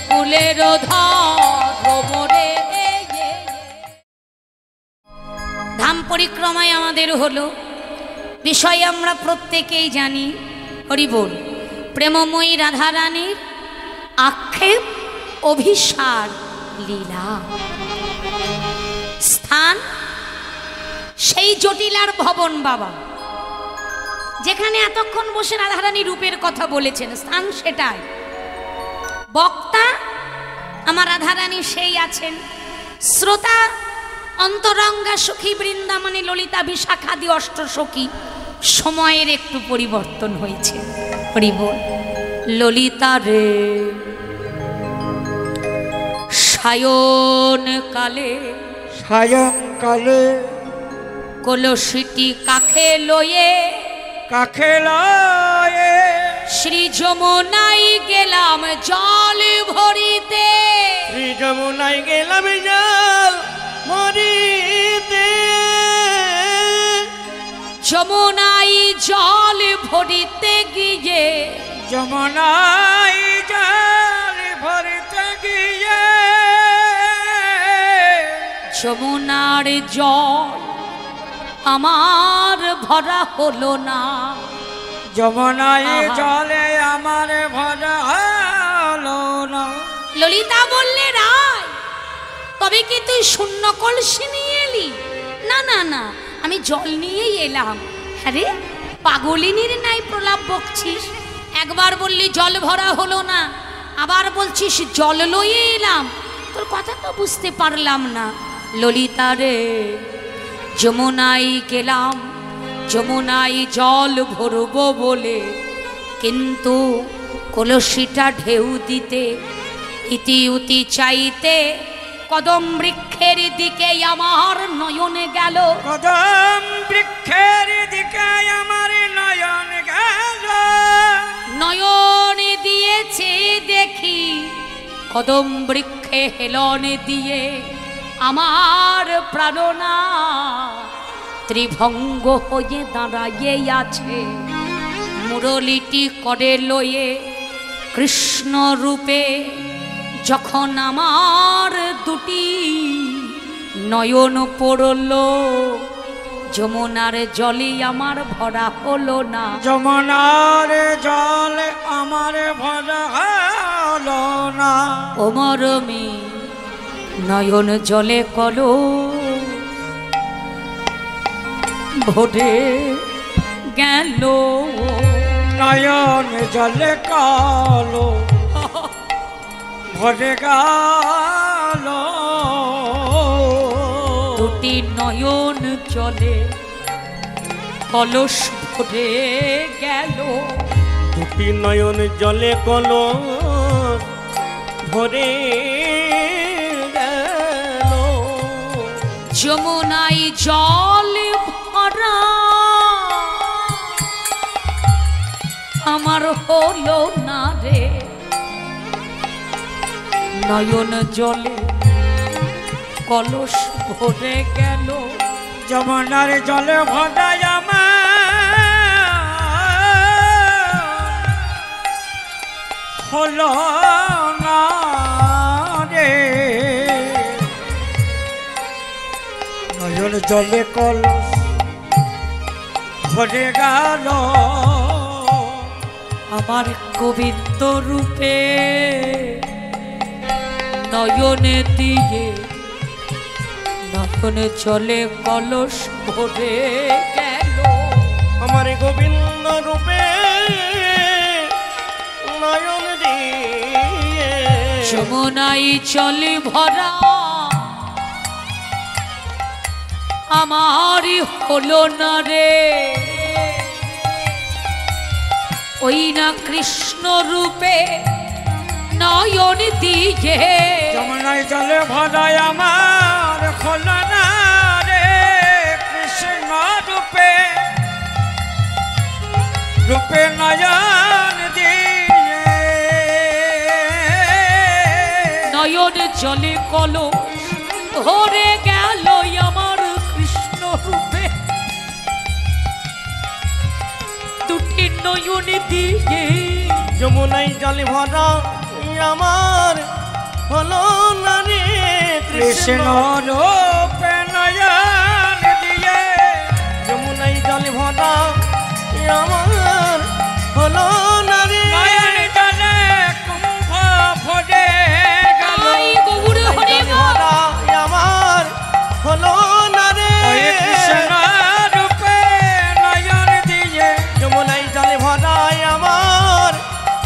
কুলের রমরে। ধাম পরিক্রমায় আমাদের হলো, বিষয় আমরা প্রত্যেকেই জানি, হরি বল, প্রেমময়ী রাধারানীর আক্ষেপ অভিসার লীলা। স্থান সেই জটিলার ভবন বাবা, যেখানে এতক্ষণ বসে রাধারানী রূপের কথা বলেছেন, স্থান সেটাই। বক্তা আমার রাধারানী সেই আছেন, শ্রোতা অন্তরঙ্গা সখী বৃন্দাবনে ললিতা বিশাখাদি অষ্টসখী। সময়ের একটু পরিবর্তন হয়েছে, হরি বল। ললিতা রে সায়ন কালে, সায়ংকালে কলসিটি কাখে লয়ে কাখে লয়ে শ্রী যমুনায় গেলাম জল ভরিতে। শ্রী যমুনায় গেলাম জল ভরিতে। যমুনায় জল ভরিতে গিয়ে যমুনায় জল ভরিতে গিয়ে যমুনার জল আমার ভরা হলো না। যমুনায় আহা। জলে আমার ভরা হলো না। ললিতা বললে রায়, তবে কি তুই শূন্য কলসি নিয়ে এলি? না না না, আমি জল নিয়েই এলাম। আরে পাগলিনীর নাই প্রলাপ বকছিস। একবার বললি জল ভরা হলো না, আবার বলছিস জল লয়ে এলাম। তোর কথা তো বুঝতে পারলাম না। ললিতা রে, যমুনায় গেলাম, যমুনায় জল ভরবো বলে, কিন্তু কলসিটা ঢেউ দিতে ইতি উতি চাইতে কদম বৃক্ষের দিকে আমার নয়ন গেল। কদম বৃক্ষের দিকে আমার নয়ন গেল। নয়ন দিয়েছে দেখি কদম বৃক্ষে হেলন দিয়ে আমার প্রাণনা ত্রিভঙ্গ হয়ে দাঁড়াইয়ে আছে। মুরলিটি করে লয়ে কৃষ্ণ রূপে যখন আমার দুটি নয়ন পড়ল, যমুনার জলে আমার ভরা হলো না। যমুনার জল আমার ভরা হলো না। ও মরমি নয়ন জলে কলো ভরে গেল। নয়ন জলে কালো ভরে গেল। দুটি নয়ন জলে কলস ভরে গেল। দুটি নয়ন জলে কলস ভরে গেল। যমুনায় জল ভরা আমার হলো না রে। নয়ন জলে কলস ভরে গেল। যমুনার জলে ভরা আমার হলো না রে। নয়ন জলে কলস ভরে গেল। আমার গোবিন্দ রূপে নয়নে দিয়ে নয়নে চলে কলস ভরে গেল। আমার গোবিন্দ রূপে নয়ন দিয়ে যমুনায় চলে ভরা আমার হলো না রে। ওই না কৃষ্ণ রূপে নয়ন দিয়ে যমুনায় জলে ভরা আমার হলো না রে। কৃষ্ণ রূপে রূপে নয়ন দিয়ে নয়ন জলে কলস ভরে গেল আমার কৃষ্ণ রূপে। দুটি নয়ন দিয়ে যমুনায় জলে ভরা আমার হলো না রে। কৃষ্ণ রূপে নয়ন দিয়ে যমুনায় জলে ভরা আমার হলো না রে। নয়ন জলে কুম্ভ ভরে গেল। তাই গৌর হরে জলে ভরা আমার হলো না রে। ওই কৃষ্ণ রূপে নয়ন দিয়ে যমুনায় জলে ভরা আমার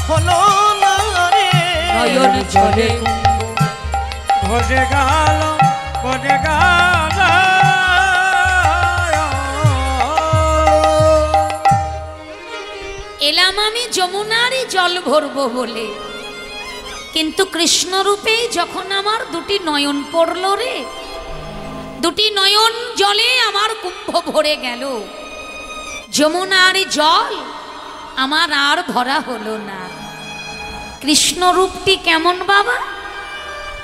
হলো না রে। নয়ন জলে ভরে গেল ভরে গেল। এলাম আমি যমুনারই জল ভরবো বলে, কিন্তু কৃষ্ণ রূপেই যখন আমার দুটি নয়ন পড়ল রে, দুটি নয়ন জলে আমার কুম্ভ ভরে গেল, যমুনার জল আমার আর ভরা হলো না। কৃষ্ণ রূপটি কেমন বাবা?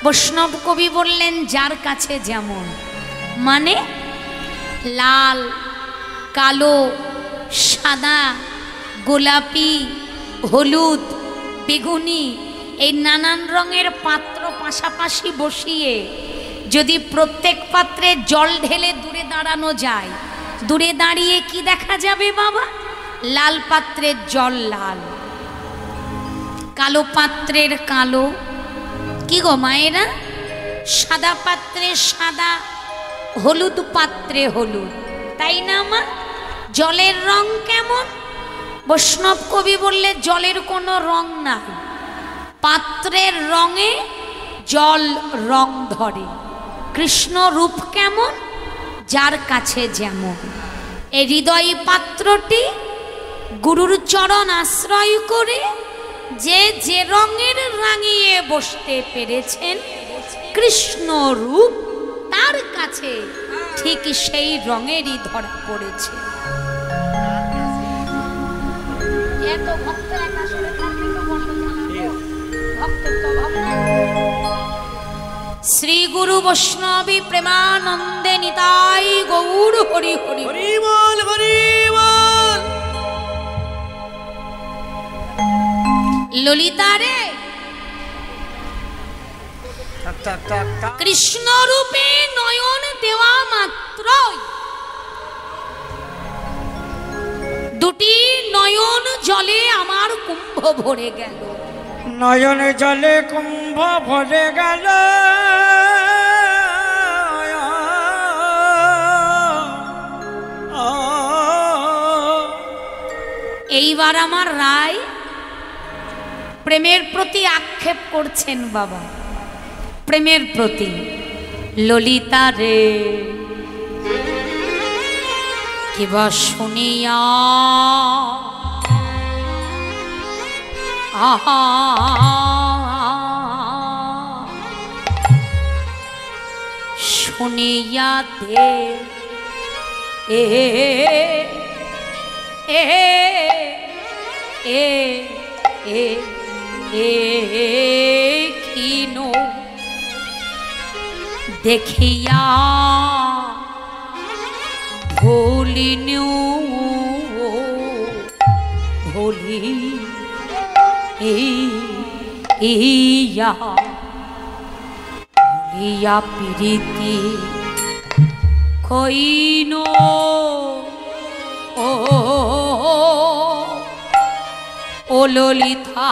বৈষ্ণব কবি বললেন যার কাছে যেমন, মানে লাল, কালো, সাদা, গোলাপি, হলুদ, বেগুনি এই নানান রঙের পাত্র পাশাপাশি বসিয়ে যদি প্রত্যেক পাত্রে জল ঢেলে দূরে দাঁড়ানো যায়, দূরে দাঁড়িয়ে কি দেখা যাবে বাবা? লাল পাত্রের জল লাল, কালো পাত্রের কালো, কি গো মায়েরা, সাদা পাত্রে সাদা, হলুদ পাত্রে হলুদ, তাই না মা? জলের রং কেমন? বৈষ্ণব কবি বললে জলের কোনো রং নাই, পাত্রের রঙে জল রং ধরে। কৃষ্ণ রূপ কেমন? যার কাছে যেমন। এই হৃদয় পাত্রটি গুরুর চরণ আশ্রয় করে যে যে রঙের রাঙিয়ে বসতে পেরেছেন কৃষ্ণ রূপ, তার কাছে ঠিক সেই রঙেরই ধরা পড়েছে। এত ভক্ত এক আসরে থাকলে তো বন্ধ জানাবো, ভক্তের তো অভাব নাই। শ্রী গুরু বৈষ্ণবী প্রেমানন্দে নিতাই গৌর হরি হরি হরি বল হরি বল। ললিতা রে, কৃষ্ণ রূপে নয়ন দেওয়া মাত্রই দুটি নয়ন জলে আমার কুম্ভ ভরে গেল। নয়নে জলে কুম্ভ ভরে গেল, এইবার আমার রায় প্রেমের প্রতি আক্ষেপ করছেন বাবা, প্রেমের প্রতি। ললিতা রে কিবা শুনিয়া আহা শুনিয়া দে এ এ এ এ এ কিনো দেখিয়া ভুলিনু ভুলি ইয়া ভুলিয়া প্রীতি কইনো ও ললিতা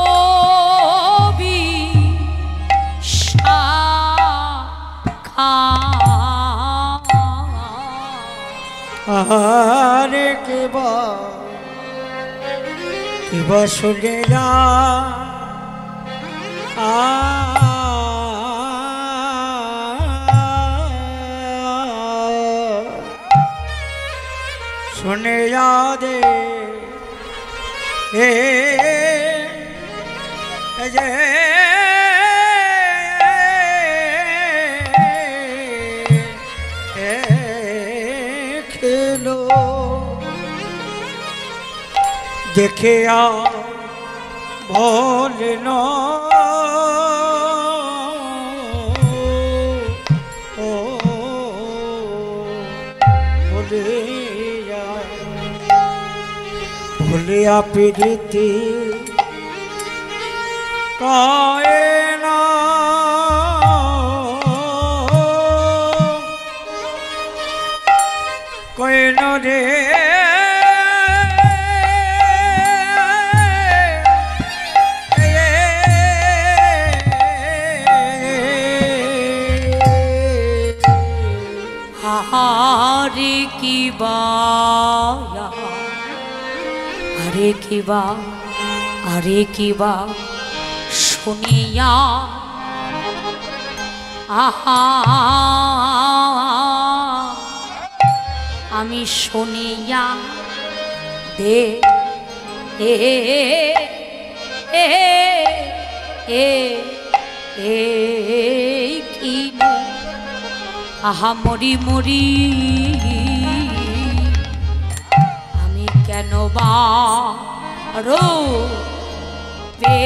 ও বিশাখা আরে কেবা শুনে যা শুনে যা দে এ যে খেলো দেখে বলেন ও ভুলিয়া প্রীতি কয় না কইন রে हरे की बाया हरे की बा हरे की बा सुनिया आहा आमी सुनिया दे ए ए এ এ কি আহা মরি মরি আমি কেন বা রো পে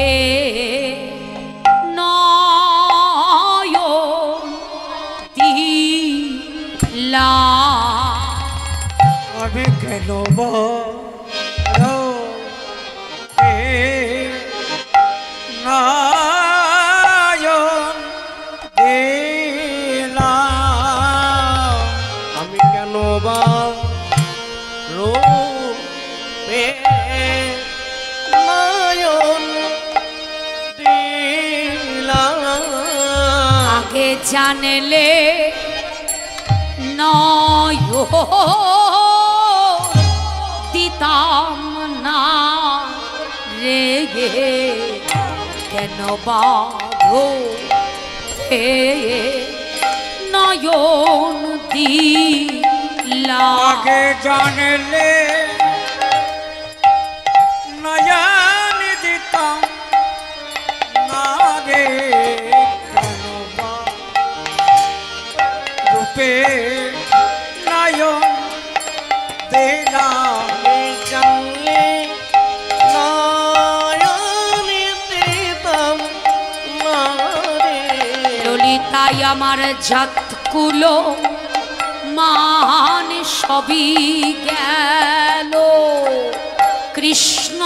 দিলা আমি কেন নয়ন দিলাম আমি কেন বা রূপে নয়ন দিলাম আগে জানলে নয় দিতাম না রে কেন বাধো হে নয়ন দিলা আগে জানলে নয়ন দিতাম না রে কেন বা রূপে নয়ন দিলাম জানলে নয়ন দিতাম না রে ললিতাই আমার জাতকুলো মান সবই গেল কৃষ্ণ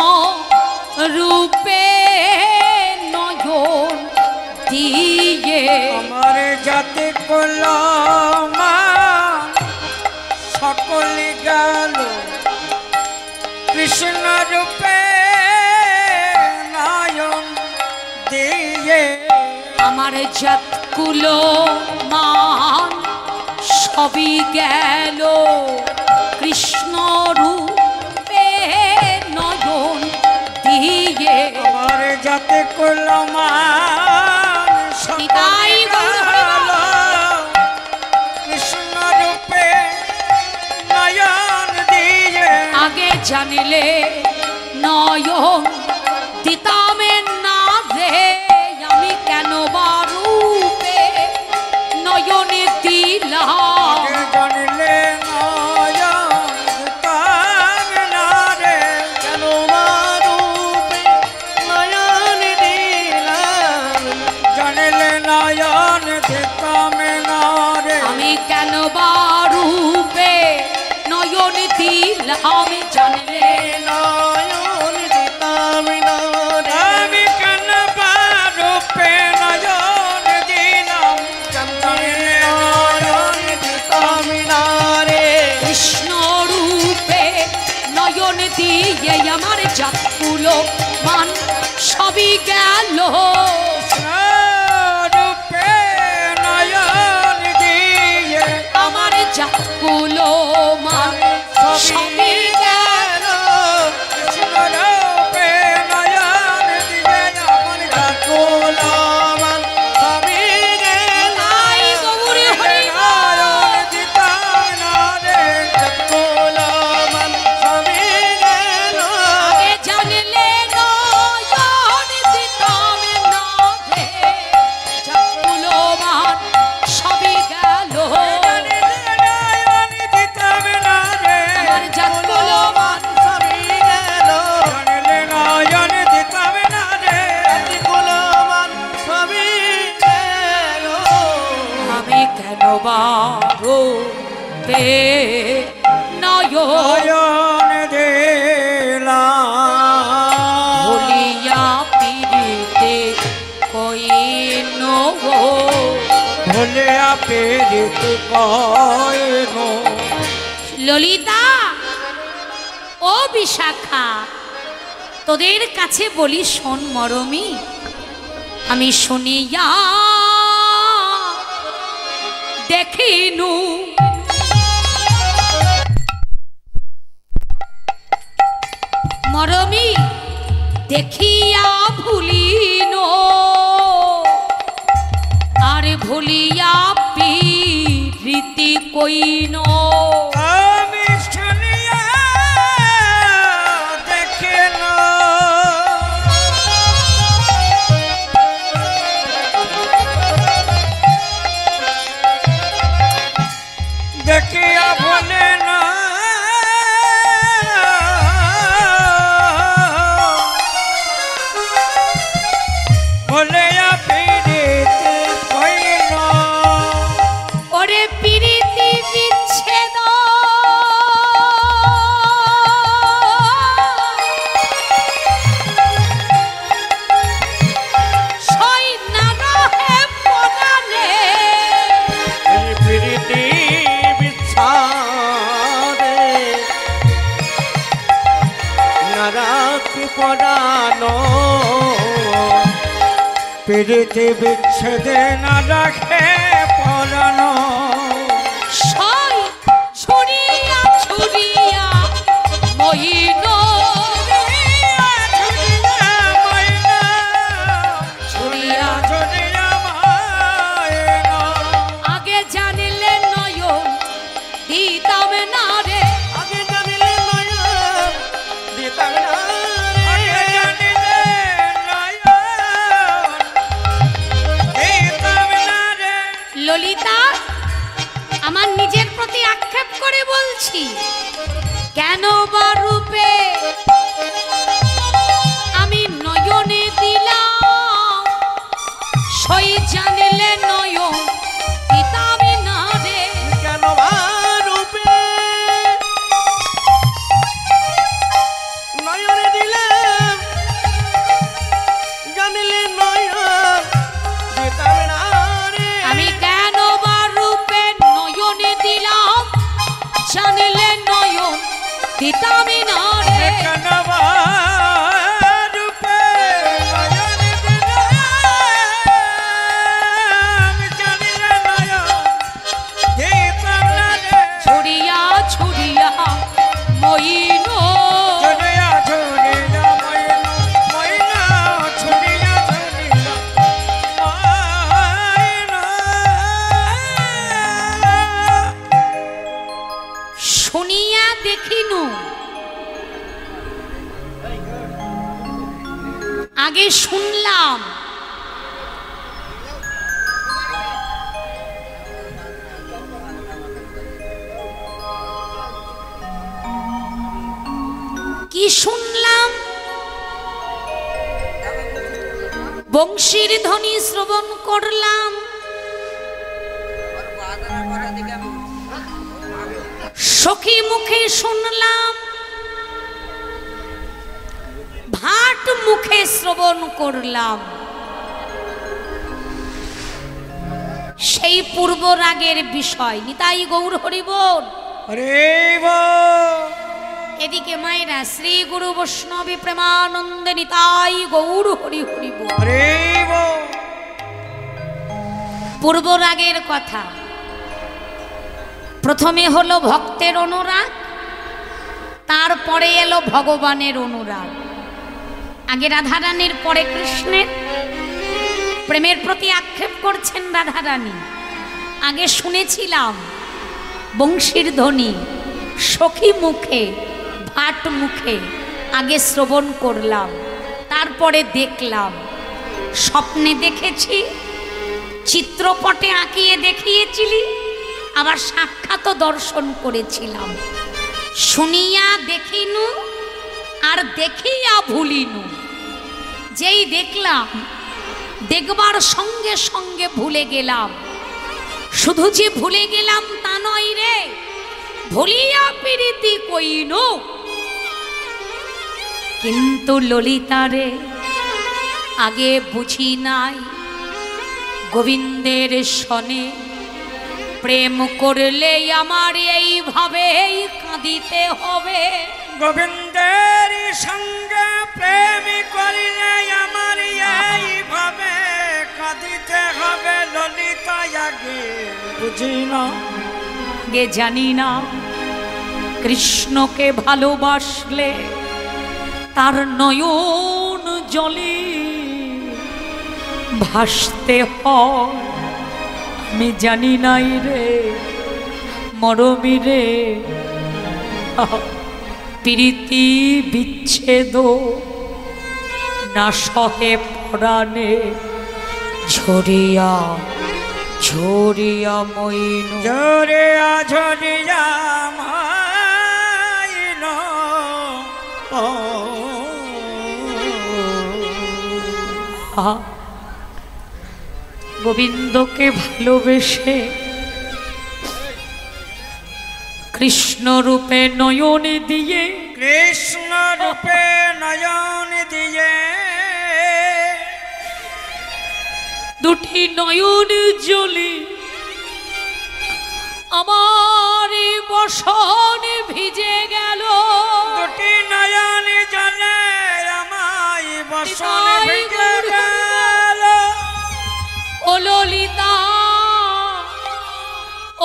রূপে নয়ন দিয়ে আমার জাতি কলমা সকলে গেল কৃষ্ণ রূপে নয়ন দিয়ে আমার জাতকুলো মান সবই গেল কৃষ্ণ রূপে নয়ন দিয়ে আমার জাতি কলমা নিতাই গৌর কৃষ্ণ রূপে নয়ন দিয়ে আগে জানিলে নয়ন দিতামে না রে আমি কেন বা রূপে নয়নে দিলাম জানলে নয়ন দিতাম না রে কেন বা রূপে নয়ন দিলাম জানলে নয়ন দিতাম না রে আমি কেন বা রূপে নয়ন দিলাম জানলে নয়ন দিতাম না রে আমি কেন বা রূপে নয়ন দিলাম জানলে নয়ন দিতাম না রে কৃষ্ণ রূপে নয়ন দিয়ে আমার জাতকুলো মান সবই গেল রূপে নয়ন দিয়ে আমার জাতকুলো মান সবই গেল কৃষ্ণ রূপে নয়ন দিয়ে আমার কুলমান সবই গেল তাই গৌরে হরি নয়ন দিতাম না রে কুলমান সবই গেল আগে জানলে নয়ন দিতাম না রে জাতকুলো মান সবই গেল নয়ন দিতাম না রে আমার জাতকুলো মান সবই গেল জানলে নয়ন দিতাম না রে কুলমান সবই গেল আমি কেন বারো পে নয়ন নয়ন দিলাম ভুলিয়া পিড়িতে কইন গো ভুলে পেরিত কয়ন ললিতা ও বিশাখা তোদের কাছে বলি শোন মরমি আমি শুনিয়া দেখিনু মরমি দেখিয়া ভুলিন আর ভুলিয়া প্রীতি কইন আমি শুনিয়া দেখেন পেরেতে বিচ্ছেদে না রাখে পরানো সই ছুরিয়া ছুরিয়া মহিন ছুরিয়া ঝরিয়া মায়না আগে জানিলে নয়ন দিতাম না রে আগে জানিলে নয়ন দিতাম না রে। আগে জানিলে নয়ন দিতাম না রে। ললিতা আমার নিজের প্রতি আক্ষেপ করে বলছি কেন বা রূপে আমি নয়নে দিলাম সই জানিলে নয়ন দিতাম না রে কেন রূপে নয়নে দিলাম জানিলে নয়ন দিতাম না রে। আমি কেন বা রূপে নয়নে দিলাম জানিলে নয়ন দিতাম না রে কেন বা রূপে নয়ন দিলাম, জানিলে নয়ন দিতাম না রে। ছুরিয়া ছুরিয়া মইন ঝরিয়া ঝরিয়া ময়না, ময়না ঝরিয়া ঝরিয়া ময়না। শুনিয়া দেখিনু আগে শুনলাম কি শুনলাম বংশীর ধ্বনি শ্রবণ করলাম সখী মুখে শুনলাম ভাট মুখে শ্রবণ করলাম সেই পূর্ব রাগের বিষয় নিতাই গৌর হরিবোল হরে বল। এদিকে মায়েরা শ্রী গুরু বৈষ্ণবী প্রেমানন্দে নিতাই গৌর হরি হরিবোল হরে বল। পূর্ব রাগের কথা প্রথমে হলো ভক্তের অনুরাগ তারপরে এলো ভগবানের অনুরাগ আগে রাধারানীর পরে কৃষ্ণের প্রেমের প্রতি আক্ষেপ করছেন রাধারানী আগে শুনেছিলাম বংশীর ধ্বনি সখী মুখে ভাট মুখে আগে শ্রবণ করলাম তারপরে দেখলাম স্বপ্নে দেখেছি চিত্রপটে আঁকিয়ে দেখিয়েছিলি আবার সাক্ষাৎ দর্শন করেছিলাম শুনিয়া দেখিনু আর দেখিয়া ভুলিনু যেই দেখলাম দেখবার সঙ্গে সঙ্গে ভুলে গেলাম শুধু যে ভুলে গেলাম তা নয় রে ভুলিয়া প্রীতি কইনু কিন্তু ললিতারে আগে বুঝি নাই গোবিন্দের সনে প্রেম করলে আমার এইভাবেই কাঁদিতে হবে গোবিন্দের সঙ্গে প্রেম করিলে আমার এইভাবে কাঁদিতে হবে ললিতা আগে বুঝি না গে জানি না কৃষ্ণকে ভালোবাসলে তার নয়ন জলে ভাসতে হয় আমি জানি নাই রে মরমি রে প্রীতি বিচ্ছেদ না সহে পরাণে ঝরিয়া ঝরিয়া মইন ঝরিয়া ঝরিয়া মাইনো গোবিন্দকে ভালোবেসে কৃষ্ণ রূপে নয়ন দিয়ে কৃষ্ণ রূপে নয়ন দিয়ে দুটি নয়ন জ্বলি আমার বসন ভিজে গেল দুটি নয়ন জলে আমায় বসন ভিজে গেল ও ললিতা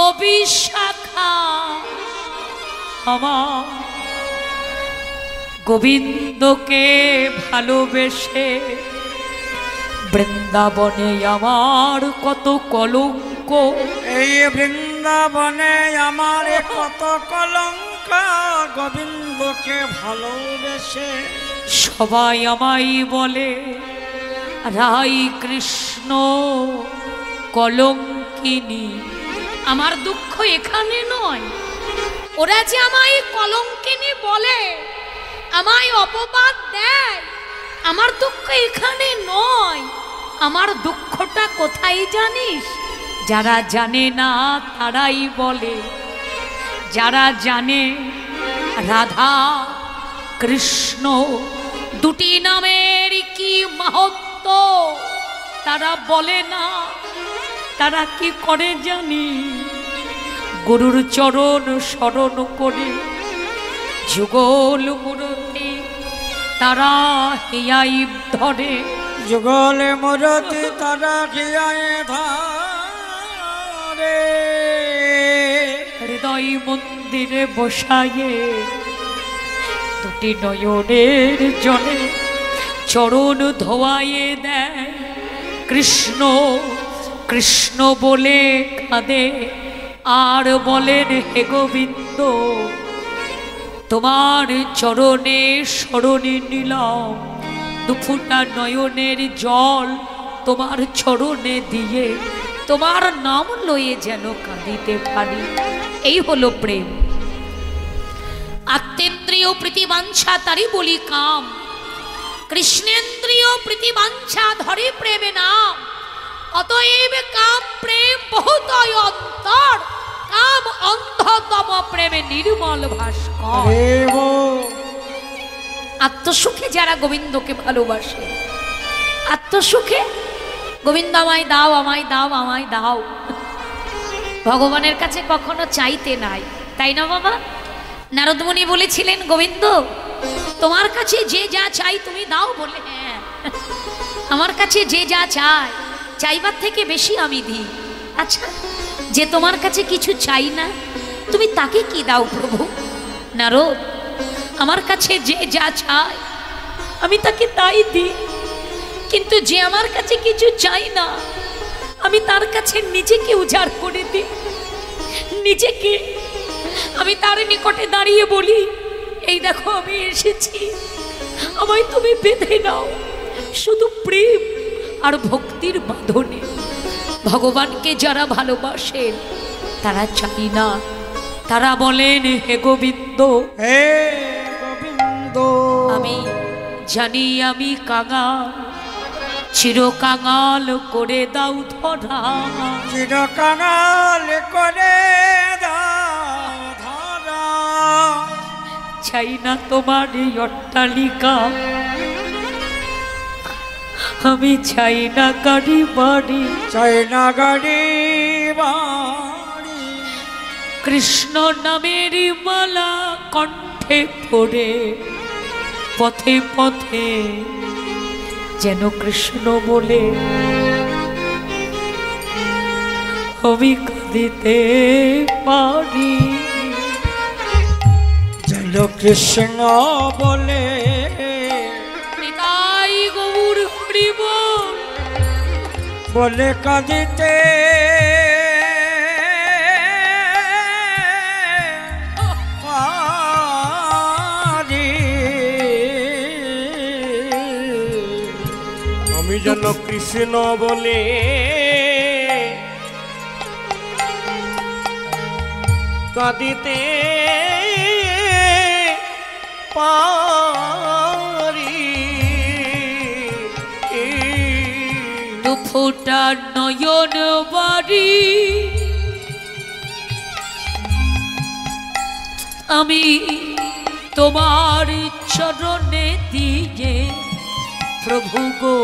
ও বিশাখা আমার গোবিন্দকে ভালোবেসে বৃন্দাবনে আমার কত কলঙ্ক, এই বৃন্দাবনে আমার কত কলঙ্ক, গোবিন্দকে ভালোবেসে সবাই আমায় বলে রাই কৃষ্ণ কলঙ্কিনী। আমার দুঃখ এখানে নয়, ওরা যে আমায় কলঙ্কিনী বলে, আমায় অপবাদ দেয়, আমার দুঃখ এখানে নয়। আমার দুঃখটা কোথায় জানিস? যারা জানে না তারাই বলে, যারা জানে রাধা কৃষ্ণ দুটি নামের কি মাহাত্ম্য তারা বলে না। তারা কি করে জানি? গুরুর চরণ স্মরণ করে যুগল মূরতি তারা হিয়াই ধরে, যুগল মূরতি তারা হিয়াই ধরে, হৃদয় মন্দিরে বসায়ে দুটি নয়নের জলে চরণ ধোয়ায়ে দেয়। কৃষ্ণ কৃষ্ণ বলে কাঁদে আর বলেন হে গোবিন্দ তোমার চরণে শরণে নিলাম, দুফুটা নয়নের জল তোমার চরণে দিয়ে তোমার নাম লয়ে যেন কাঁদিতে পারি। এই হলো প্রেম। আত্মেন্দ্রিয় প্রীতিবাঞ্ছা তারই বলি কাম, কৃষ্ণেন্দ্রিয় প্রীতিবাঞ্ছা ধরে প্রেমে নাম। অতএব কাম প্রেম বহুতয় অন্তর, কাম অন্ধতম প্রেমে নির্মল ভাস্কর। আত্মসুখে যারা গোবিন্দকে ভালোবাসে, আত্মসুখে গোবিন্দ আমায় দাও আমায় দাও আমায় দাও, ভগবানের কাছে কখনো চাইতে নাই, তাই না বাবা? নারদমুনি বলেছিলেন গোবিন্দ তোমার কাছে যে যা চাই তুমি দাও, বলে হ্যাঁ আমার কাছে যে যা চাই চাইবার থেকে বেশি আমি দিই। আচ্ছা যে তোমার কাছে কিছু চাই না তুমি তাকে কি দাও প্রভু? নারদ আমার কাছে যে যা চাই আমি তাকে তাই দিই, কিন্তু যে আমার কাছে কিছু চাই না আমি তার কাছে নিজেকে উজাড় করে দিই। নিজেকে আমি তার নিকটে দাঁড়িয়ে বলি এই দেখো আমি এসেছি, আমায় তুমি বেঁধে নাও শুধু প্রেম আর ভক্তির বাঁধনে। ভগবানকে যারা ভালোবাসেন তারা চাই না, তারা বলেন হে গোবিন্দ হে গোবিন্দ আমি জানি আমি কাঙাল, চির কাঙাল করে দাও ধরা, চির কাঙাল করে দাও ধরা। চাই না তোমার এই অট্টালিকা, আমি চাই না গাড়ি বাড়ি, চাই না গাড়ি বাড়ি। কৃষ্ণ নামের মালা কণ্ঠে পড়ে পথে পথে যেন কৃষ্ণ বলে আমি কাঁদিতে পারি। যেন কৃষ্ণ বলে নিতাই গৌর হরিব বলে কাঁদিতে পারি। আমি যেন কৃষ্ণ বলে কাঁদিতে পারি। দুফোটা নয়ন বাড়ি আমি তোমার চরণে দিয়ে প্রভু গো,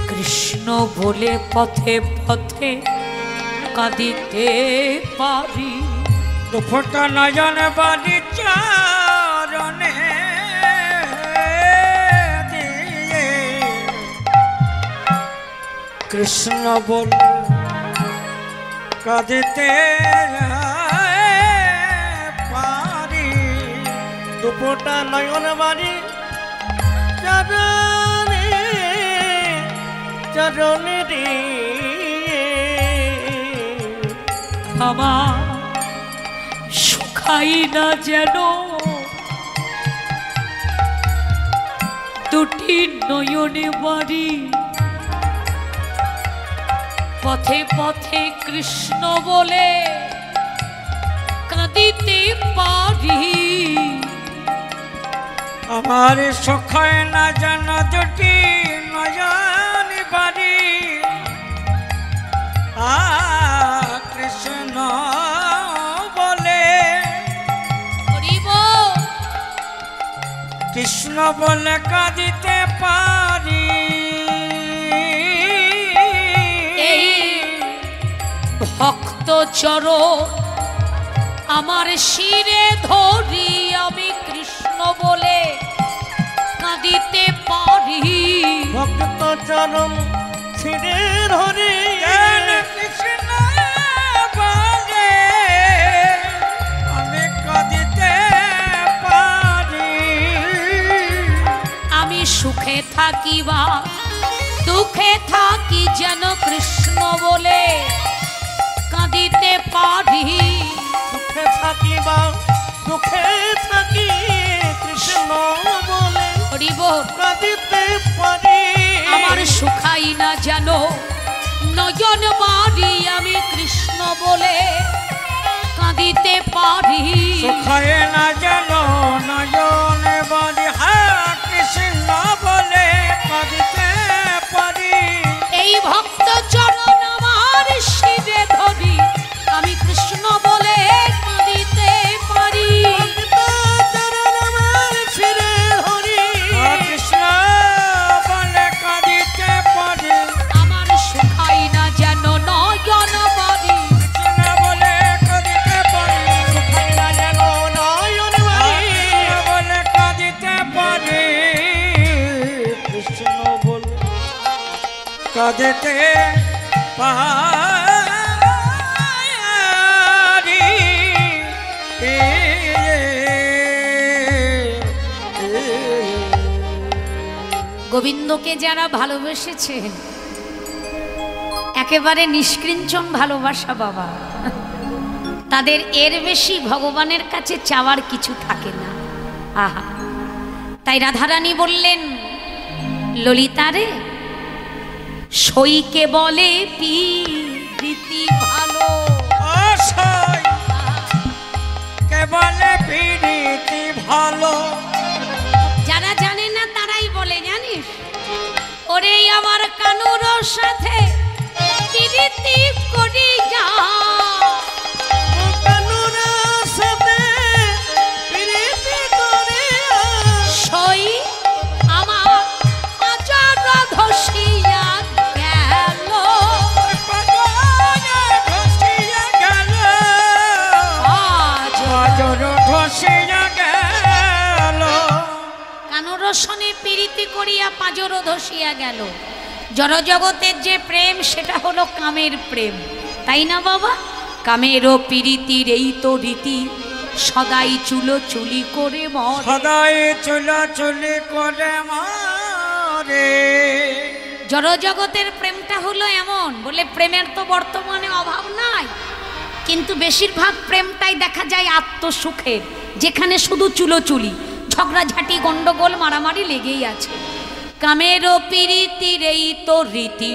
কৃষ্ণ বলে পথে পথে কাঁদিতে পারি। দুফোটা নয়ন বাড়ি চরণে দিয়ে কৃষ্ণ বল কাঁদিতে পারি দুপোটা নয়ন বাড়ি চরণে চরণে রে আমার শুকাই না যেন দুটি নয়নে বাড়ি পথে পথে কৃষ্ণ বলে কাঁদিতে পারি আমার সখায় না যেন দুটি নয়ন বাড়ি কৃষ্ণ বলে হরিব কৃষ্ণ বলে কাঁদিতে পারি এই ভক্ত চর আমার শিরে ধরি আমি কৃষ্ণ বলে কাঁদিতে পারি ভক্ত চরণ ছিঁড়ে ধরে কৃষ্ণ বলে আমি কাঁদিতে পারি আমি সুখে থাকি বা দুঃখে থাকি যেন কৃষ্ণ বলে কাঁদিতে পারি সুখে থাকি বা দুঃখে থাকি কৃষ্ণ বলে হরিব কাঁদিতে পারি আমার সুখাই না যেন নয়ন বাড়ি আমি কৃষ্ণ বলে কাঁদিতে পারি সুখায় না যেন নয়ন বাড়ি কৃষ্ণ বলে কাঁদিতে পারি এই ভক্ত চরণ আমার শিরে ধরি আমি কৃষ্ণ বলে কাঁদিতে পারি চরণ আমার ছিঁড়ে ধরি কৃষ্ণ বলে কাঁদিতে পারি আমার সুখাই না যেন নয়ন বাড়ি কৃষ্ণ বলে কাঁদিতে পারি সুখাই না যেন নয়ন বাড়ি বলে কাঁদিতে পারি কৃষ্ণ বলে কাঁদিতে পারি গোবিন্দকে যারা ভালোবেসেছেন একেবারে নিষ্কৃঞ্চন ভালোবাসা বাবা তাদের এর বেশি ভগবানের কাছে চাওয়ার কিছু থাকে না আহা তাই রাধারানী বললেন ললিতারে সইকে বলে প্রীতি ভালো অসই কেবল প্রীতি ভালো যারা জানে না তারাই বলে জানিস ওরে আমার কানুর সাথে প্রীতি করি যা কানুরা সাথে প্রীতি করে সই আমার আচার ধসিয়া গেল ধসিয়া গেল আজ ধসিয়া গেল কানুরসনে প্রীতি করিয়া পাজর ধসিয়া গেল জড়জগতের যে প্রেম সেটা হলো কামের প্রেম তাই না বাবা কামেরও প্রীতির এই তো রীতি সদাই চুলো চুলি করে মর সদাই চুলাচুলি করে মারে জড়জগতের প্রেমটা হলো এমন বলে প্রেমের তো বর্তমানে অভাব নাই কিন্তু বেশিরভাগ প্রেমটাই দেখা যায় আত্মসুখের যেখানে শুধু চুলোচুলি ঝগড়াঝাটি গন্ডগোল মারামারি লেগেই আছে কামেরও প্রীতির এই তো রীতি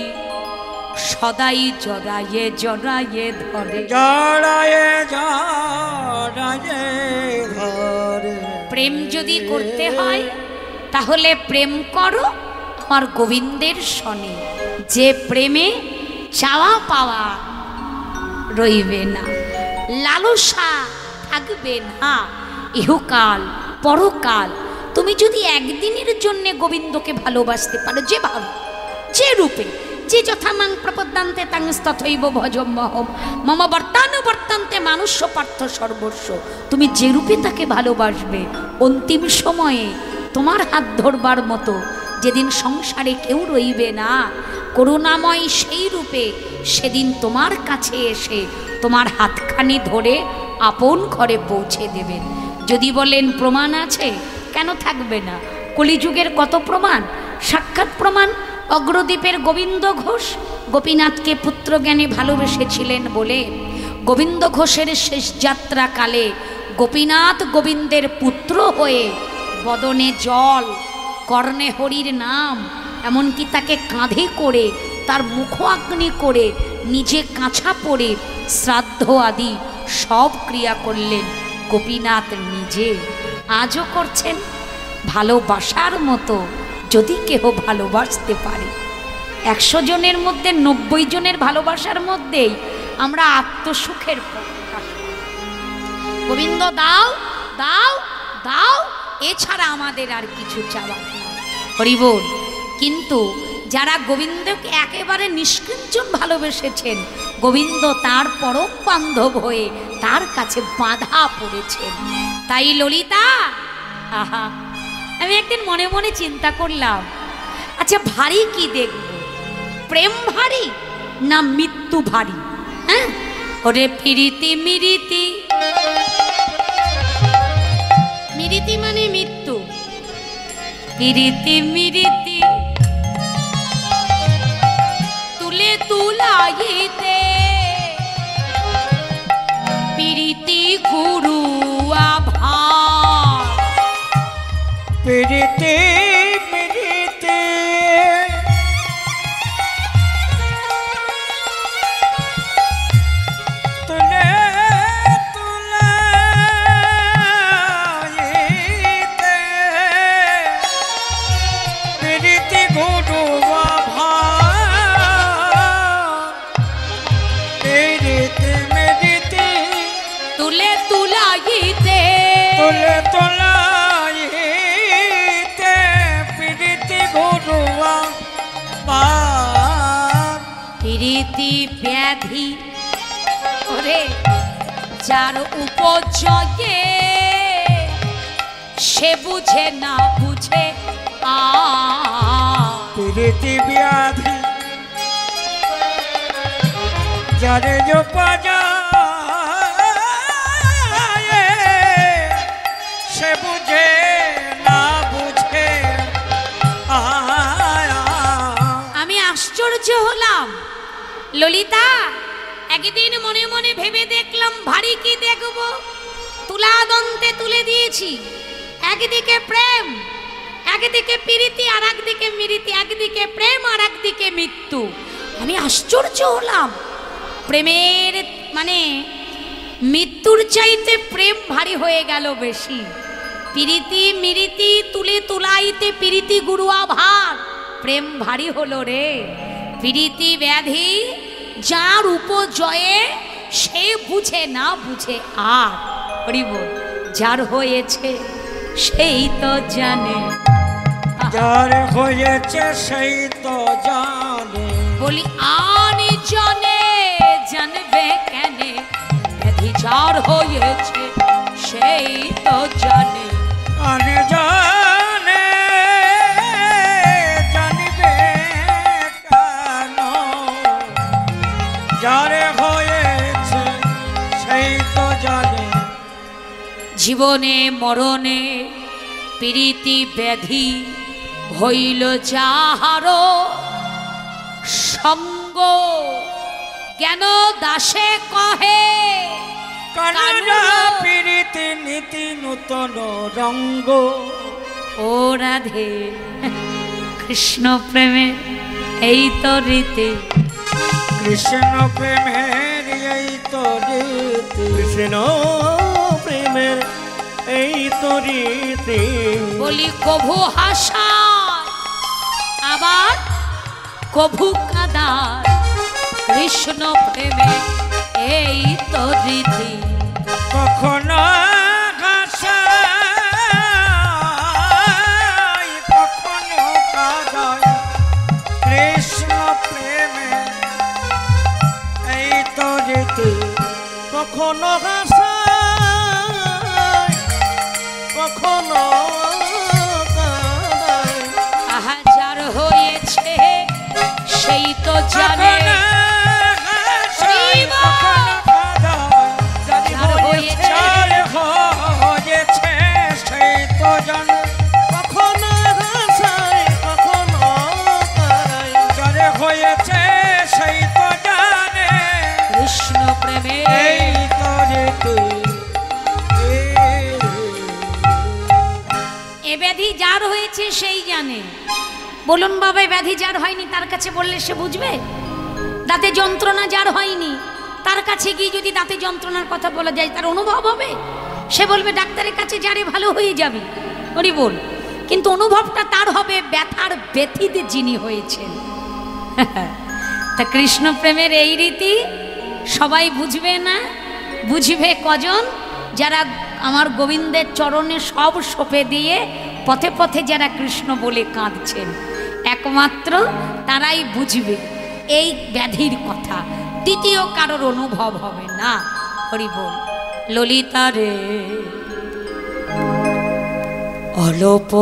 সদাই জড়ায়ে জড়ায়ে ধরে জড়ায়ে জড়ায়ে ধরে প্রেম যদি করতে হয় তাহলে প্রেম করো আমার গোবিন্দের সনে যে প্রেমে চাওয়া পাওয়া রইবে না লালসা থাকবে না ইহকাল পরকাল তুমি যদি একদিনের জন্য গোবিন্দকে ভালোবাসতে পারো যেভাবে যে রূপে যে যথামাং প্রপদ্যান্তে তাংস্তথৈব ভজমহম মম বর্তানুবর্তান্তে মানুষ্য পার্থ সর্বস্ব তুমি যে রূপে তাকে ভালোবাসবে অন্তিম সময়ে তোমার হাত ধরবার মতো যেদিন সংসারে কেউ রইবে না, করুণাময় সেই রূপে সেদিন তোমার কাছে এসে তোমার হাতখানি ধরে আপন ঘরে পৌঁছে দেবেন। যদি বলেন প্রমাণ আছে, কেন থাকবে না? কলিযুগের কত প্রমাণ, সাক্ষাৎ প্রমাণ। অগ্রদ্বীপের গোবিন্দ ঘোষ গোপীনাথকে পুত্রজ্ঞানে ভালোবেসেছিলেন বলে গোবিন্দ ঘোষের শেষ যাত্রাকালে গোপীনাথ গোবিন্দের পুত্র হয়ে বদনে জল, কর্ণে হরির নাম, এমনকি তাকে কাঁধে করে তার মুখাগ্নি করে নিজে কাঁচা পড়ে শ্রাদ্ধ আদি সব ক্রিয়া করলেন গোপীনাথ নিজে। আজও করছেন। ভালোবাসার মতো যদি কেহ ভালোবাসতে পারে, 100 জনের মধ্যে 90 জনের ভালোবাসার মধ্যেই আমরা আত্মসুখের প্রকাশ। গোবিন্দ দাও দাও দাও, এছাড়া আমাদের আর কিছু চাওয়ার নেই। হরি বল। কিন্তু যারা গোবিন্দকে একেবারে নিষ্কিঞ্চন ভালোবেসেছেন, গোবিন্দ তার পরম বান্ধব হয়ে তার কাছে বাঁধা পড়েছেন। তাই ললিতা, আহা, আমি একদিন মনে মনে চিন্তা করলাম, আচ্ছা ভারী কি দেখব, প্রেম ভারী না মৃত্যু ভারী? হ্যাঁ, ওরে প্রীতি মিরিতি, মিরিতি মানে মৃত্যু, প্রীতি মিরিতি তুলে তুলাইতে প্রীতি গুরু আভা, প্রীতি মিরিতি তুলে তুলাইতে প্রীতি গুরু আভা, প্রীতি মিরিতি তুলে তুলাইতে তুলে তুলাইতে প্রীতি গুরু আভা, প্রীতি ব্যাধি, ওরে যার উপজয়ে সে বুঝে না বুঝে আ, প্রীতি ব্যাধি যারে উপজয়ে সে বুঝে না বুঝে আমি আশ্চর্য হলাম ললিতা। একদিন মনে মনে ভেবে দেখলাম ভারী কি দেখব, তুলাদন্তে তুলে দিয়েছি। একদিকে প্রেম, একদিকে প্রীতি, আর একদিকে মিরিতি, একদিকে প্রেম আর একদিকে মৃত্যু। আমি আশ্চর্য হলাম। প্রেমের মানে মৃত্যুর চাইতে প্রেম ভারী হয়ে গেল বেশি। প্রীতি মিরিতি তুলে তুলাইতে প্রীতি গুরু আভার, প্রেম ভারী হলো রে। প্রীতি ব্যাধি যার উপজয়ে সে বুঝে না বুঝে আর, হরিব, যার হয়েছে সেই তো জানে, যার হয়েছে সেই তো জানে, বলি আনি জানে জানবে কেনে, ব্যাধি যার হয়েছে সেই তো জানে, আনে জানে জানিবে কেন, যার হয়েছে সেই তো জানে। জীবনে মরণে প্রীতি ব্যাধি হইল যাহার সঙ্গ, জ্ঞান দাসে কহে কানুরা প্রীতি নীতি নূতন রঙ্গ। ও রাধে, কৃষ্ণ প্রেমের এই তো রীতি, কৃষ্ণ প্রেমের এই তো রীতি, কৃষ্ণ প্রেমের এই তো রীতি। বলি কভু হাসা আবার কভু কাদার, কৃষ্ণ প্রেমে এই তো রীতি। কখনো হাসায় কখনো কাঁদায়, কৃষ্ণ প্রেমে এই তো রীতি। কখনো হাসায় কখনো কাঁদায়, আহা সেই জানে। বলুন বাবা, ব্যাধি যার হয়নি তার কাছে বললে সে বুঝবে? দাঁতে যন্ত্রণা যার হয়নি তার কাছে গিয়ে যদি দাঁতে যন্ত্রণার কথা বলা যায় তার অনুভব হবে? সে বলবে ডাক্তারের কাছে যারে ভালো হয়ে যাবে। হরি বল। কিন্তু অনুভবটা তার হবে ব্যথার ব্যথিতে যিনি হয়েছেন। তা কৃষ্ণ প্রেমের এই রীতি সবাই বুঝবে না। বুঝবে কজন? যারা আমার গোবিন্দের চরণে সব সঁপে দিয়ে পথে পথে যারা কৃষ্ণ বলে কাঁদছেন, একমাত্র তারাই বুঝবে এই ব্যাধির কথা। দ্বিতীয় কারোর অনুভব হবে না। হরি বল। ললিতা রে অল্প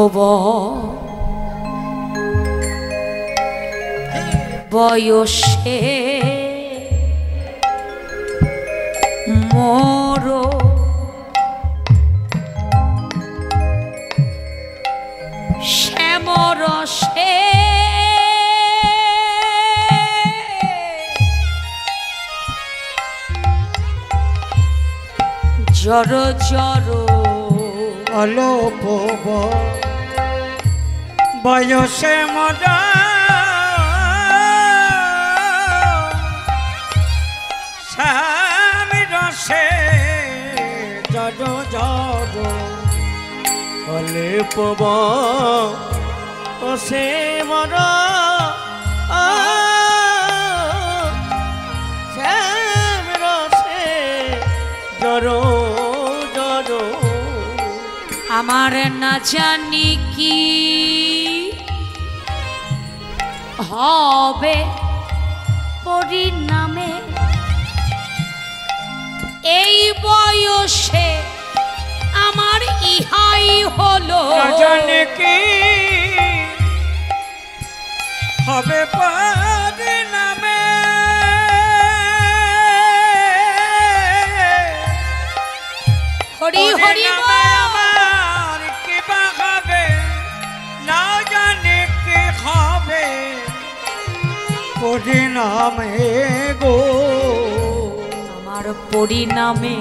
বয়সে মোর শ্যামরসে জর জর অল্প বয়সে মরা স্বামী রসে জর জর অল্প বয়সে মরা স্বামী রসে জর জর আমার না জানি কি হবে পরিণামে এই বয়সে আমার ইহাই হলো। না জানি কি হবে পরিণামে হরি হরি আমার কি বা হবে, না জানি কি হবে পরিণামে গো। আমার পরিণামে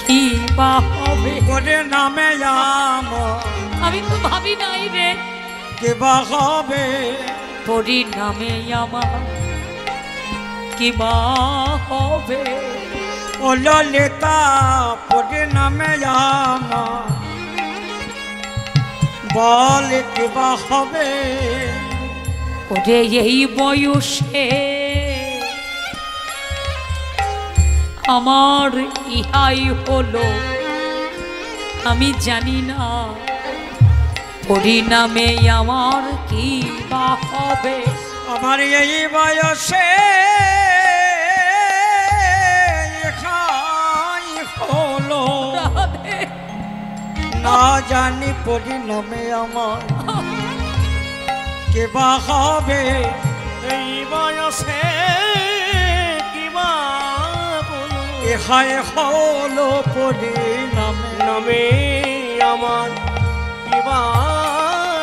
কি বা হবে? পরিণামে আমি তো ভাবি নাই রে কি বা হবে, পরিণামে আমার কি বা হবে। ও ললিতা পরিণামে বল কি বা হবে। ওরে এই বয়সে আমার ইহাই হলো, আমি জানি না পরিণামে আমার কি বা হবে। আমার এই বয়সে হলো, না জানি পরিণামে আমার কে বা হবে। এই বয়সে কিবা ইহাই হলো পরিণামে নামে আমার কিবা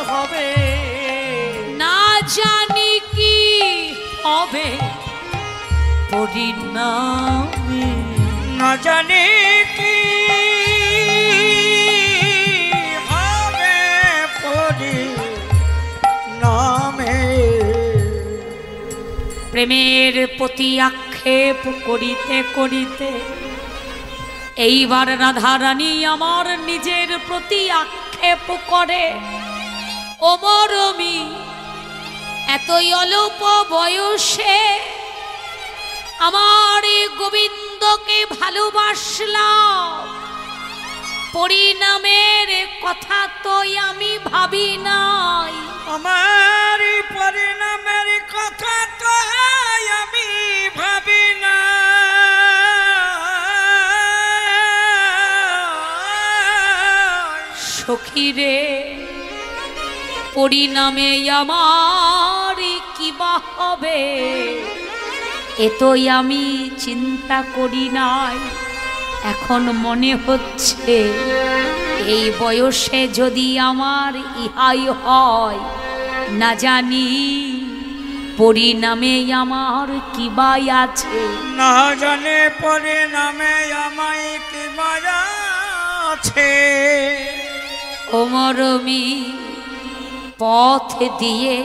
হবে। না জানি কি হবে পরিণামে, না জানি কি হবে পরিণামে। প্রেমের প্রতি আক্ষেপ করিতে করিতে এইবার রাধারানী আমার নিজের প্রতি আক্ষেপ করে। ও মরমি, এতই অল্প বয়সে আমার গোবিন্দকে ভালোবাসলাম, পরিণামের কথা তো আমি ভাবি নাই। আমার পরিণামের কথা তো আমি ভাবি না। সখী রে, পরিণামে আমার কি বা হবে এ তো আমি চিন্তা করি নাই। এখন মনে হচ্ছে এই বয়সে যদি আমার ইহাই হয়, না জানি পরিণামে আমার কি বা আছে। না জানে পরিণামে আমায় কি মায়া আছে। ও ও মরমি পথ দিয়ে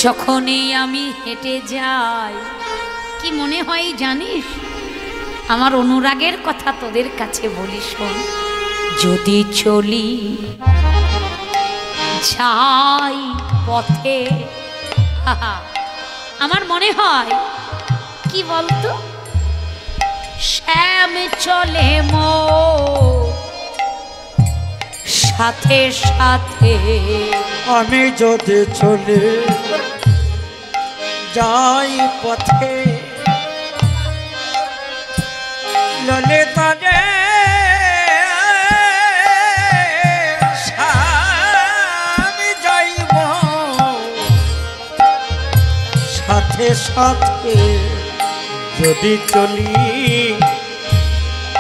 যখনই আমি হেঁটে যাই, কি মনে হয় জানিস? আমার অনুরাগের কথা তোদের কাছে বলি শোন। যদি চলি যাই পথে, আমার মনে হয় কি বলতো, শ্যাম চলে সাথে সাথে। আমি যদি চলে যাই পথে ললিতা রে আমি যাইব সাথে সাথে। যদি চলি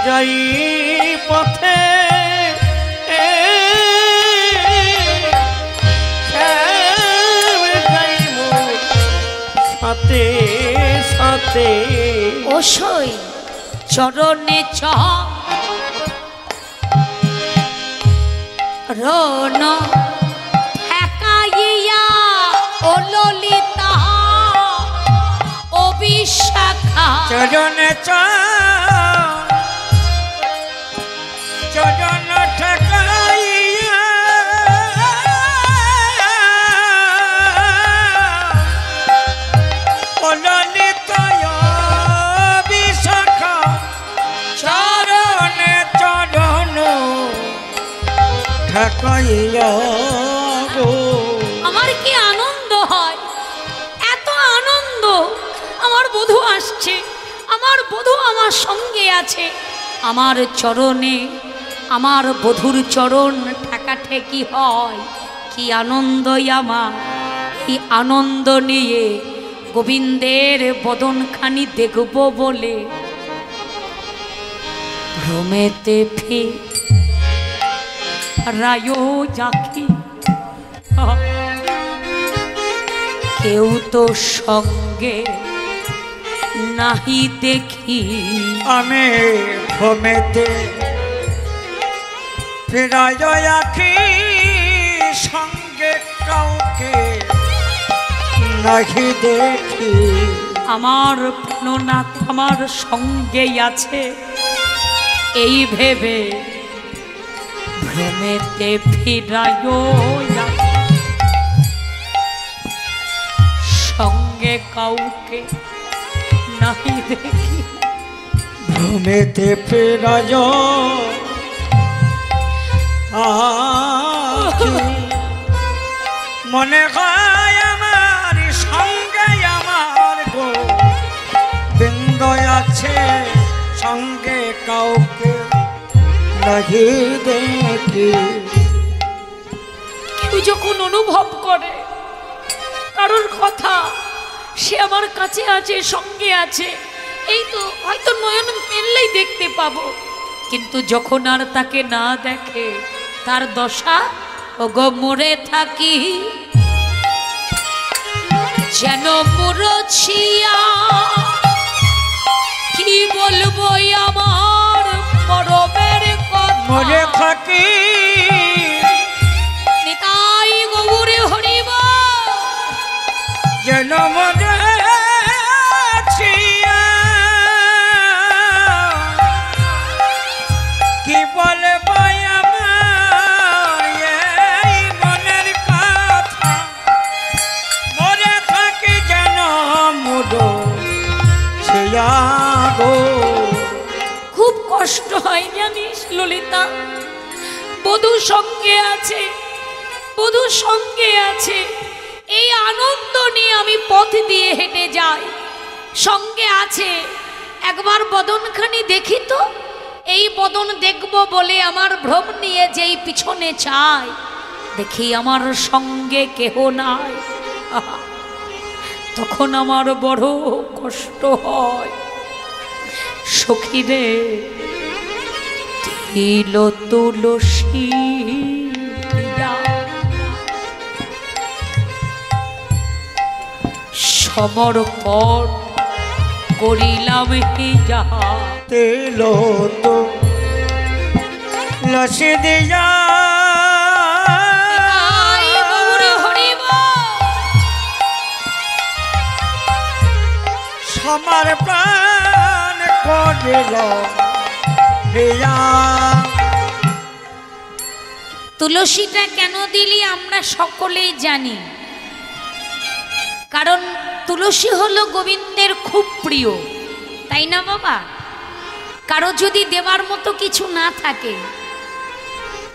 যাই পথে সাথে সাথে। ওসই চরণে চরণ ঠেকাইয়া ও ললিতা ও বিশাখা। চরণে চরণ ঠেকাইয়া ও ললিতা বিশাখা। চরণে চরণ ঠেকাইয়া গো। আমার কি আনন্দ হয়, এত আনন্দ। আমার বধূ আসছে, আমার বধূ আমার সঙ্গে আছে। আমার চরণে আমার বধূর চরণ ঠেকাঠেকি হয়, কি আনন্দই আমার। এই আনন্দ নিয়ে গোবিন্দের বদনখানি দেখব বলে ভ্রমেতে রায়ো যাকি। কেউ তো সঙ্গে নাহি দেখি। আমি ভ্রমেতে ফেরায় আখি সঙ্গে কাউকে নাহি দেখি। আমার প্রাণনাথ আমার সঙ্গেই আছে, এই ভেবে ভ্রমেতে ফিরায় সঙ্গে কাউকে নাহি দেখি। ভ্রমেতে ফেরায় আখি মনে হয় আমার সঙ্গে আমার গো বৃন্দ আছে, সঙ্গে কাউকে নাহি দেখি। কেউ যখন অনুভব করে কারোর কথা, সে আমার কাছে আছে, সঙ্গে আছে, এই তো হয়তো নয়ন মেললেই দেখতে পাবো। কিন্তু যখন আর তাকে না দেখে, তার দশা ওগো মরে থাকি যেন মুরছিয়া। কি বলবো আমার মরমের কথা, মরে থাকি নিতাই গৌরে হরিব যেন মরে ছিয়া। কি বলবো আমার এই মনের কথা, মরে থাকি যেন মুড়ো ছিয়া গো। খুব কষ্ট হয় জানিস ললিতা, বধূ সঙ্গে আছে, বধূ সঙ্গে আছে, এই আনন্দ নিয়ে আমি পথ দিয়ে হেঁটে যাই, সঙ্গে আছে। একবার বদনখানি দেখি তো, এই বদন দেখব বলে আমার ভ্রম নিয়ে যেই পিছনে চাই, দেখি আমার সঙ্গে কেহ নাই। আহা, তখন আমার বড় কষ্ট হয়। সখীরে দিল তুলসী সমর্পণ করিলাম যাহা। তেল তো লসি দিয়া আমার প্রাণ করিল হিয়া। তুলসীটা কেন দিলি আমরা সকলেই জানি, কারণ তুলসী হলো গোবিন্দের খুব প্রিয়, তাই না বাবা? কারো যদি দেবার মতো কিছু না থাকে,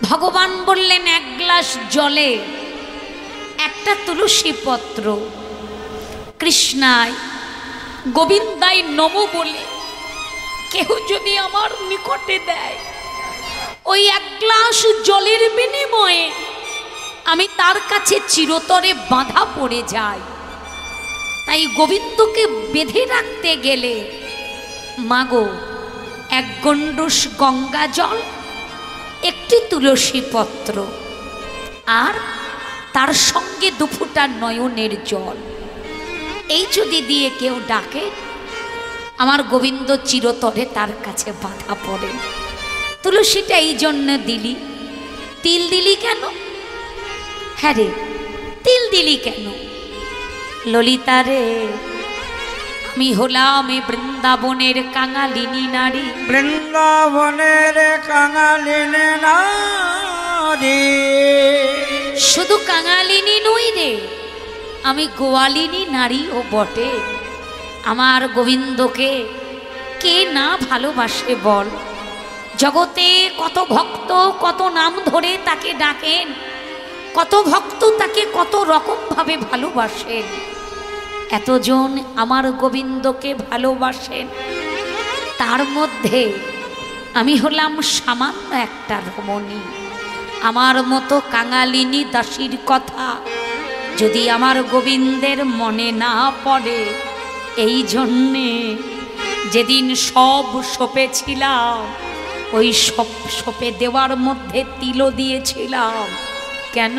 ভগবান বললেন এক গ্লাস জলে একটা তুলসী পত্র, কৃষ্ণায় গোবিন্দায় নম বলে কেউ যদি আমার নিকটে দেয়, ওই এক গ্লাস জলের বিনিময়ে আমি তার কাছে চিরতরে বাঁধা পড়ে যাই। তাই গোবিন্দকে বেঁধে রাখতে গেলে মাগো এক গণ্ডূষ গঙ্গা জল, একটি তুলসী পত্র, আর তার সঙ্গে দুফোঁটা নয়নের জল, এই যদি দিয়ে কেউ ডাকে, আমার গোবিন্দ চিরতরে তার কাছে বাধা পড়ে। তুলসীটা এই জন্য দিলি। তিল দিলি কেন? হ্যাঁ রে, তিল দিলি কেন? ললিতা রে, আমি হলাম এ বৃন্দাবনের কাঙালিনী নারী। বৃন্দাবনের কাঙালিনী নারী। শুধু কাঙালিনী নই রে, আমি গোয়ালিনী নারীও বটে। আমার গোবিন্দকে কে না ভালোবাসে বল? জগতে কত ভক্ত কত নাম ধরে তাকে ডাকেন, কত ভক্ত তাকে কত রকমভাবে ভালোবাসেন। এতজন আমার গোবিন্দকে ভালোবাসেন, তার মধ্যে আমি হলাম সামান্য একটা রমণী। আমার মতো কাঙালিনী দাসীর কথা যদি আমার গোবিন্দের মনে না পড়ে, এই জন্যে যেদিন সব সপেছিলাম, ওই সব সপে দেওয়ার মধ্যে তিলও দিয়েছিলাম। কেন?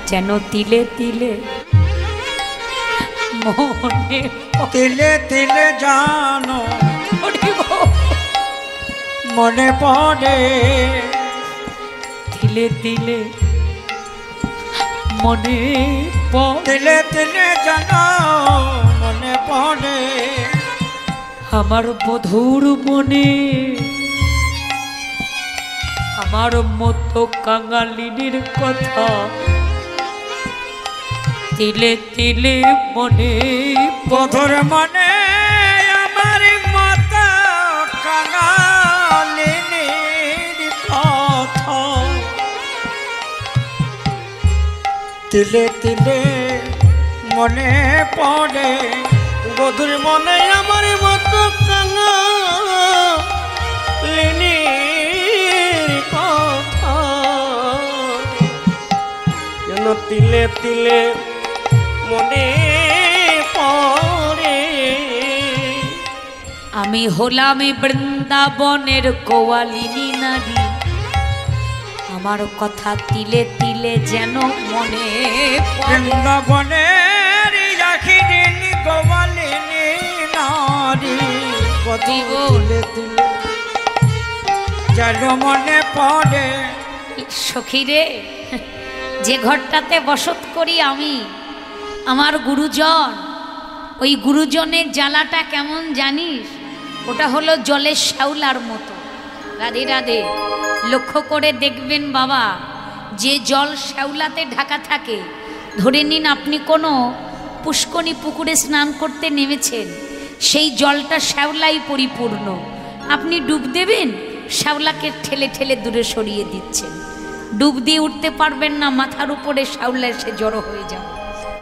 যেন তিলে তিলে মনে তিলে তিলে জানো পড়িব, মনে পড়ে। তিলে তিলে মনে পড়ে, তিলে তিলে জানো মনে পড়ে। আমার বধূর মনে, আমার মতো কাঙালিনীর কথা তিলে তিলে মনে বধুর মনে, আমার মতো কাঙালিনীর কথা তিলে তিলে মনে পড়ে। বধুর মনে, আমার মতো কাঙালিনীর কথা যেন তিলে তিলে মনে পড়ে। আমি হলাম এই বৃন্দাবনের গোয়ালিনী নারী, আমার কথা তিলে তিলে যেন মনে পড়ে। বৃন্দাবনের রাখিদিন গোয়ালিনী নারী, তিলে তিলে যেন মনে পড়ে। সখী রে, যে ঘরটাতে বসত করি আমি, আমার গুরুজন, ওই গুরুজনের জ্বালাটা কেমন জানিস? ওটা হলো জলের শ্যাওলার মতো। রাধে রাধে। লক্ষ্য করে দেখবেন বাবা, যে জল শ্যাওলাতে ঢাকা থাকে, ধরে নিন আপনি কোনো পুষ্করণী পুকুরে স্নান করতে নেমেছেন, সেই জলটা শ্যাওলাই পরিপূর্ণ। আপনি ডুব দেবেন, শ্যাওলাকে ঠেলে ঠেলে দূরে সরিয়ে দিচ্ছেন। ডুব দিয়ে উঠতে পারবেন না, মাথার উপরে শ্যাওলা এসে জড়ো হয়ে যাবে,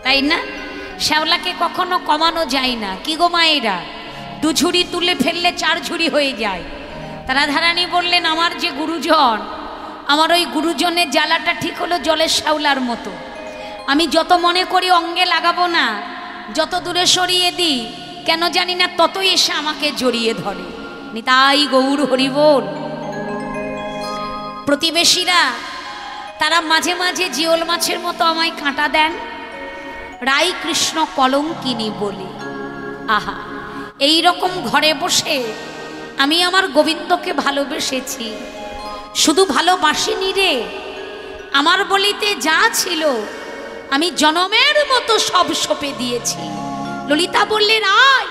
তাই না? শ্যাওলাকে কখনো কমানো যায় না। কি গো মায়েরা, 2 ঝুড়ি তুলে ফেললে 4 ঝুড়ি হয়ে যায়। তারা ধারানী বললেন, আমার যে গুরুজন, আমার ওই গুরুজনের জ্বালাটা ঠিক হলো জলের শ্যাওলার মতো। আমি যত মনে করি অঙ্গে লাগাবো না, যত দূরে সরিয়ে দিই কেন জানি না, ততই এসে আমাকে জড়িয়ে ধরে। নিতাই গৌর হরি বল। প্রতিবেশীরা তারা মাঝে মাঝে জিওল মাছের মতো আমায় কাঁটা দেন, রাই কৃষ্ণ কলঙ্কিনী বলে। আহা, এই রকম ঘরে বসে আমি আমার গোবিন্দকে ভালোবেসেছি। শুধু ভালোবাসিনি রে, আমার বলিতে যা ছিল আমি জনমের মতো সব সঁপে দিয়েছি। ললিতা বললেন, আয়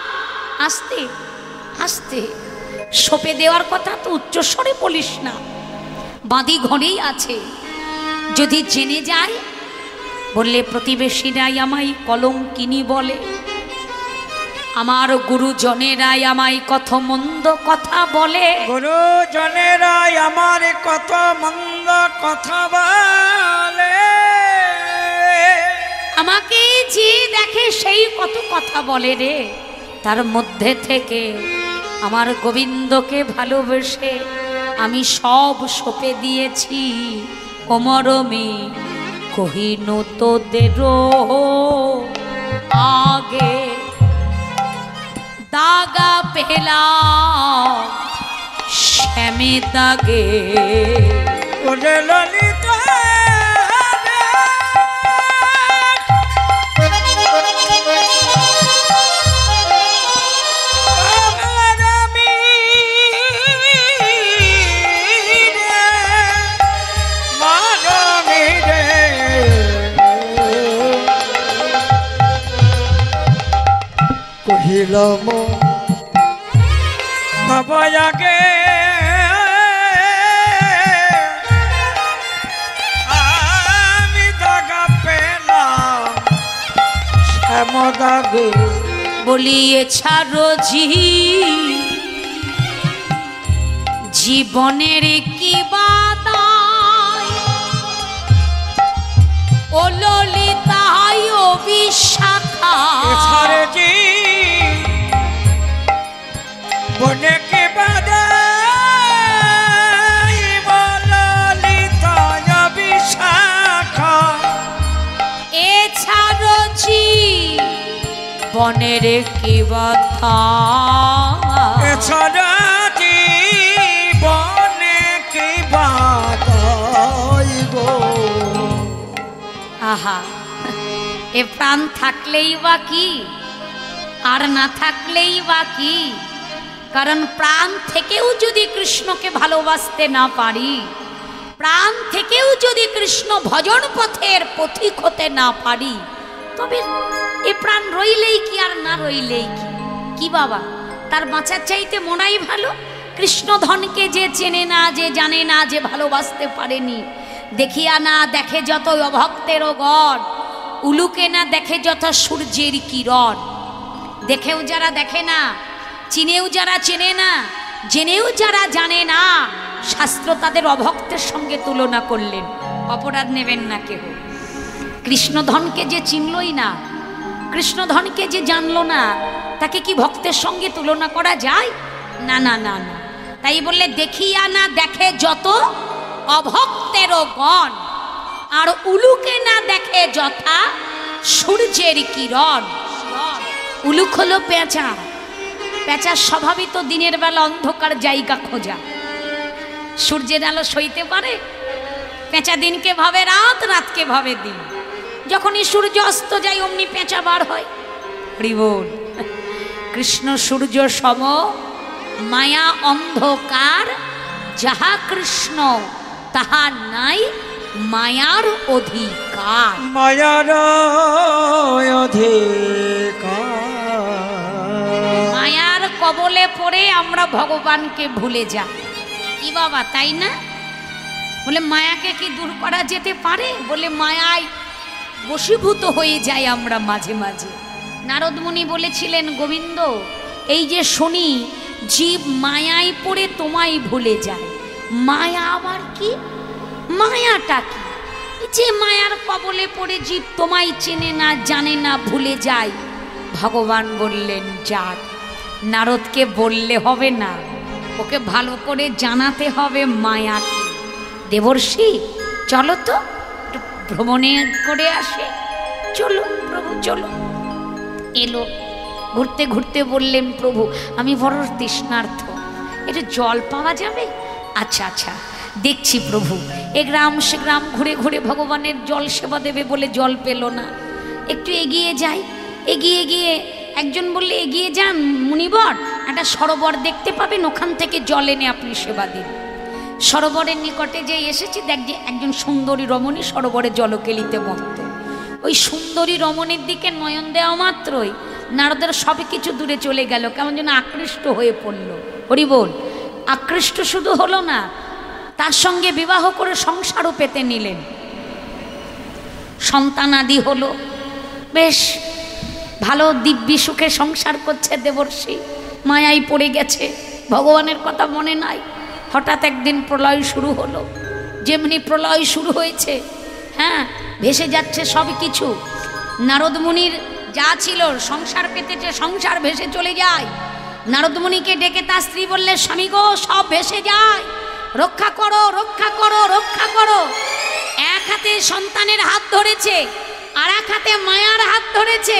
আস্তে আস্তে, সঁপে দেওয়ার কথা তো উচ্চস্বরে বলিস না, বাঁধি ঘরেই আছে, যদি জেনে যায়। বললে প্রতিবেশীরাই আমায় কলঙ্কিনী বলে, আমার গুরুজনেরাই আমায় কত মন্দ কথা বলে, গুরুজনেরাই আমার কত মন্দ কথা বলে, আমাকে যে দেখে সেই কত কথা বলে রে। তার মধ্যে থেকে আমার গোবিন্দকে ভালোবেসে আমি সব সঁপে দিয়েছি। ওমরমে কহিনু তোদেরও আগে দাগা পেলাম শ্যামে দাগে। ওরে ললিতা কহিলাম বাবাকে আমি দাগা পেলাম শ্যামদাগে। বলিয়ে ছাড়ো জীবনের কি বাদায়, ও ললিতায় ও বিশাখা ছাড়ে জি বনে কি বাদাই ললিতায় বিশাখা। এ ছাড়ো বনের কি বাধা, এছাড়া জীবনে কি বাদাই গো। আহা, এ প্রাণ থাকলেই বা কি, আর না থাকলেই বা কি। কারণ প্রাণ থেকেও যদি কৃষ্ণকে ভালোবাসতে না পারি, প্রাণ থেকেও যদি কৃষ্ণ ভজন পথের পথিক হতে না পারি, তবে এ প্রাণ রইলেই কি আর না রইলেই কি। কি বাবা, তার বাঁচার চাইতে মনাই ভালো। কৃষ্ণ ধনকে যে চেনে না, যে জানে না, যে ভালোবাসতে পারেনি, দেখিয়া না দেখে যত অভক্তেরও গণ, উলুকে না দেখে যত সূর্যের কিরণ। দেখেও যারা দেখে না, চিনেও যারা চেনে না, জেনেও যারা জানে না, শাস্ত্র তাদের অভক্তের সঙ্গে তুলনা করলেন। অপরাধ নেবেন না কেউ। কৃষ্ণধনকে যে চিনলই না, কৃষ্ণধনকে যে জানলো না, তাকে কি ভক্তের সঙ্গে তুলনা করা যায়? না না না না। তাই বললে দেখিয়া না দেখে যত অভক্তেরও গণ, আর উলুকে না দেখে যথা সূর্যের কিরণ। উলুক হলো পেঁচা, পেঁচার স্বভাবই তো দিনের বেলা অন্ধকার জায়গা খোঁজা। সূর্যের আলো সইতে পারে? পেঁচা দিনকে ভাবে রাত, রাতকে ভাবে দিন। যখনই সূর্য অস্ত যায় অমনি পেঁচা বার হয়। হরি বল। কৃষ্ণ সূর্য সম, মায়া অন্ধকার, যাহা কৃষ্ণ তাহা নাই মায়ার অধিকার। মায়ার অধিকার। মায়ার কবলে পড়ে আমরা ভগবানকে ভুলে যাই। কি বাবা, তাই না? বলে মায়াকে কি দূর করা যেতে পারে? বলে মায়ায় বশীভূত হয়ে যাই আমরা মাঝে মাঝে। নারদ মুনি বলেছিলেন, গোবিন্দ, এই যে শুনি জীব মায়ায় পড়ে তোমায় ভুলে যায়, মায়া আবার কি? মায়াটা কি? যে মায়ার কবলে পড়ে জীব তোমায় চেনে না, জানে না, ভুলে যায়। ভগবান বললেন, যাক, নারদকে বললে হবে না, ওকে ভালো করে জানাতে হবে মায়া কি। দেবর্ষি, চলো তো একটু ভ্রমণে করে আসে। চলো প্রভু, চলো। এলো, ঘুরতে ঘুরতে বললেন, প্রভু আমি বড় তৃষ্ণার্থ, একটু জল পাওয়া যাবে? আচ্ছা আচ্ছা, দেখছি প্রভু। এ গ্রাম সে গ্রাম ঘুরে ঘুরে ভগবানের জল সেবা দেবে বলে জল পেল না। একটু এগিয়ে যাই। এগিয়ে গিয়ে একজন বললে, এগিয়ে যান মুনিবর, একটা সরোবর দেখতে পাবেন, ওখান থেকে জল এনে আপনি সেবা দিন। সরোবরের নিকটে যে এসেছি, দেখ যে একজন সুন্দরী রমণী সরোবরে জলকেলিতে মত্ত। ওই সুন্দরী রমণীর দিকে নয়ন দেওয়া মাত্রই নারদের সব কিছু দূরে চলে গেল, কেমন যেন আকৃষ্ট হয়ে পড়ল। হরি বল। আকৃষ্ট শুধু হলো না, তার সঙ্গে বিবাহ করে সংসারও পেতে নিলেন, সন্তানাদি হলো, বেশ ভালো দিব্যি সুখে সংসার করছে দেবর্ষি। মায়াই পড়ে গেছে, ভগবানের কথা মনে নাই। হঠাৎ একদিন প্রলয় শুরু হলো, যেমনি প্রলয় শুরু হয়েছে, হ্যাঁ ভেসে যাচ্ছে সব কিছু। নারদ মুনির যা ছিল সংসার পেতেছে, সংসার ভেসে চলে যায়। নারদ মুনিকে ডেকে তার স্ত্রী বললে, স্বামী গো সব ভেসে যায়, রক্ষা করো রক্ষা করো রক্ষা করো। এক হাতে সন্তানের হাত ধরেছে, আর এক হাতে মায়ার হাত ধরেছে,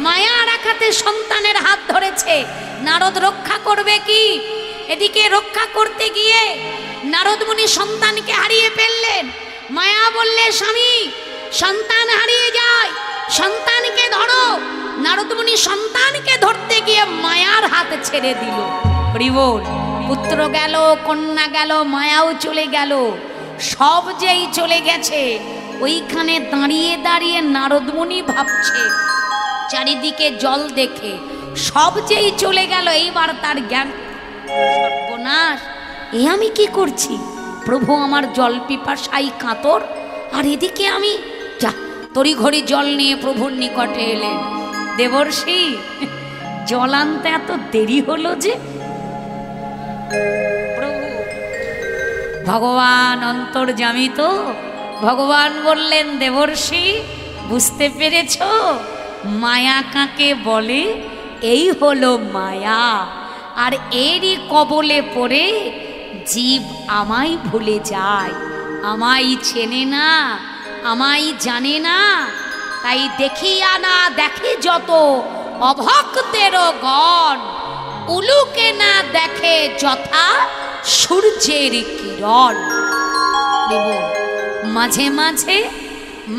মায়া আর এক হাতে সন্তানের হাত ধরেছে। নারদ রক্ষা করবে কি? এদিকে রক্ষা করতে গিয়ে নারদ মুনি সন্তানকে হারিয়ে ফেললেন। মায়া বললে, স্বামী সন্তান হারিয়ে যায়, সন্তানকে ধরো। নারদ মুনি সন্তানকে ধরতে গিয়ে মায়ার হাত ছেড়ে দিল। হরি বল। পুত্র গেল, কন্যা গেল, মায়াও চলে গেল। সব যেই চলে গেছে, ওইখানে দাঁড়িয়ে দাঁড়িয়ে নারদ মুনি ভাবছে, চারিদিকে জল দেখে সব যেই চলে গেল, এইবার তার জ্ঞান, সর্বনাশ, এ আমি কি করছি? প্রভু আমার জল পিপাসাই কাতর, আর এদিকে আমি যা তড়িঘড়ি জল নিয়ে প্রভুর নিকটে এলেন। দেবর্ষি, জল আনতে এত দেরি হলো যে? প্রভু ভগবান অন্তর্যামী তো, ভগবান বললেন, দেবর্ষি বুঝতে পেরেছ মায়া কাকে বলে? এই হলো মায়া, আর এরই কবলে পড়ে জীব আমায় ভুলে যায়, আমায় চেনে না, আমায় জানে না। তাই দেখিয়া না দেখে যত অভক্তের গণ, উলুকে না দেখে যথা সূর্যের কিরণ। মাঝে মাঝে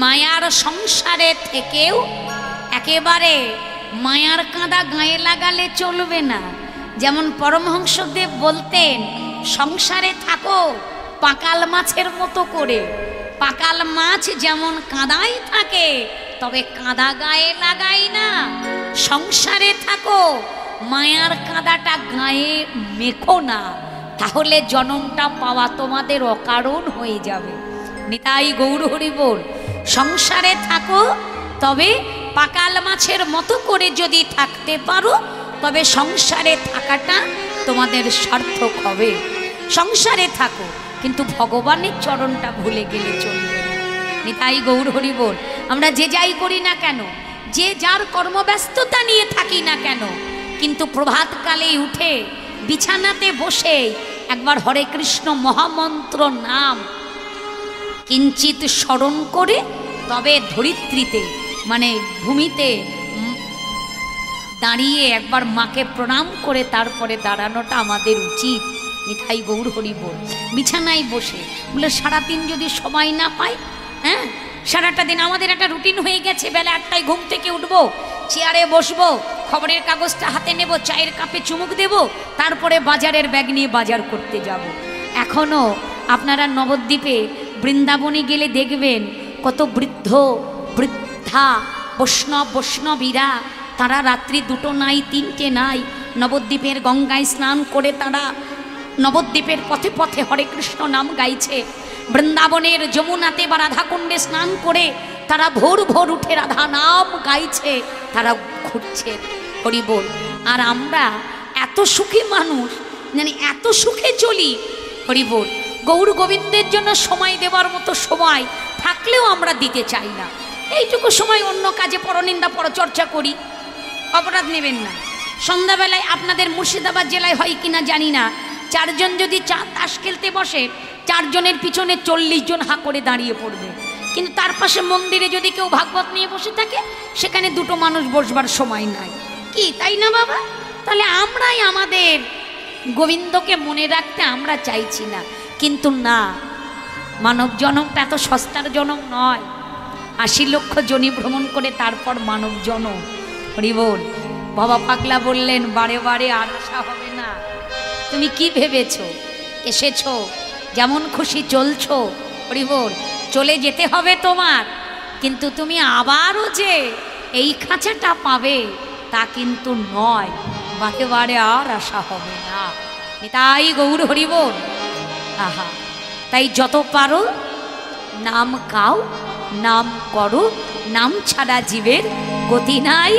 মায়ার সংসারে থেকেও একেবারে মায়ার কাঁদা গায়ে লাগালে চলবে না। যেমন পরমহংসদেব বলতেন, সংসারে থাকো পাকাল মাছের মতো করে। পাকাল মাছ যেমন কাঁদায় থাকে, তবে কাঁদা গায়ে লাগাই না। সংসারে থাকো, মায়ার কাঁদাটা গায়ে মেখো না, তাহলে জনমটা পাওয়া তোমাদের অকারণ হয়ে যাবে। নিতাই গৌর হরি বল। সংসারে থাকো, তবে পাকাল মাছের মতো করে যদি থাকতে পারো, তবে সংসারে থাকাটা তোমাদের সার্থক হবে। সংসারে থাকো, কিন্তু ভগবানের চরণটা ভুলে গেলে চলবে না। নিতাই গৌর হরি বল। আমরা যে যাই করি না কেন, যে যার কর্মব্যস্ততা নিয়ে থাকি না কেন, কিন্তু প্রভাতকালে উঠে বিছানাতে বসে একবার হরে কৃষ্ণ মহামন্ত্র নাম কিঞ্চিত স্মরণ করে, তবে ধরিত্রীতে মানে ভূমিতে দাঁড়িয়ে একবার মাকে প্রণাম করে তারপরে দাঁড়ানোটা আমাদের উচিত। নিতাই গৌর হরি বল। বিছানায় বসে বলে সারাদিন যদি সময় না পাই, হ্যাঁ সারাটা দিন আমাদের একটা রুটিন হয়ে গেছে, বেলা 8টায় ঘুম থেকে উঠবো, চেয়ারে বসবো, খবরের কাগজটা হাতে নেব, চায়ের কাপে চুমুক দেব, তারপরে বাজারের ব্যাগ নিয়ে বাজার করতে যাব। এখনও আপনারা নবদ্বীপে বৃন্দাবনে গেলে দেখবেন কত বৃদ্ধ বৃদ্ধা বৈষ্ণবীরা, তারা রাত্রি 2টো নাই 3টে নাই নবদ্বীপের গঙ্গায় স্নান করে তারা নবদ্বীপের পথে পথে হরে কৃষ্ণ নাম গাইছে। বৃন্দাবনের যমুনাতে বা রাধাকুণ্ডে স্নান করে তারা ভোর ভোর উঠে রাধা নাম গাইছে, তারা ঘুরছে। হরি বল। আর আমরা এত সুখী মানুষ, মানে এত সুখে চলি। হরি বল। গৌর গোবিন্দের জন্য সময় দেওয়ার মতো সময় থাকলেও আমরা দিতে চাই না। এইটুকু সময় অন্য কাজে পরনিন্দা পরচর্চা করি, অপরাধ নেবেন না। সন্ধ্যাবেলায় আপনাদের মুর্শিদাবাদ জেলায় হয় কিনা জানি না, 4 জন যদি তাস খেলতে বসে, 4 জনের পিছনে 40 জন হাঁ করে দাঁড়িয়ে পড়বে। কিন্তু তার পাশে মন্দিরে যদি কেউ ভাগবত নিয়ে বসে থাকে, সেখানে 2টো মানুষ বসবার সময় নাই। কি তাই না বাবা? তাহলে আমরাই আমাদের গোবিন্দকে মনে রাখতে আমরা চাইছি না। কিন্তু না, মানব জনমটা এত সস্তার জনম নয়। 80 লক্ষ জনি ভ্রমণ করে তারপর মানব জনম। হরি বল। বাবা পাগলা বললেন, বারে বারে আর আশা হবে না। তুমি কি ভেবেছ? এসেছো, যেমন খুশি চলছো, হরি বল, চলে যেতে হবে তোমার। কিন্তু তুমি আবারও যে এই খাঁচাটা পাবে তা কিন্তু নয়, বারে আর আশা হবে না। তাই গৌর হরি বল। আহা, তাই যত পারো নাম গাও, নাম করো, নাম ছাড়া জীবের গতি নাই,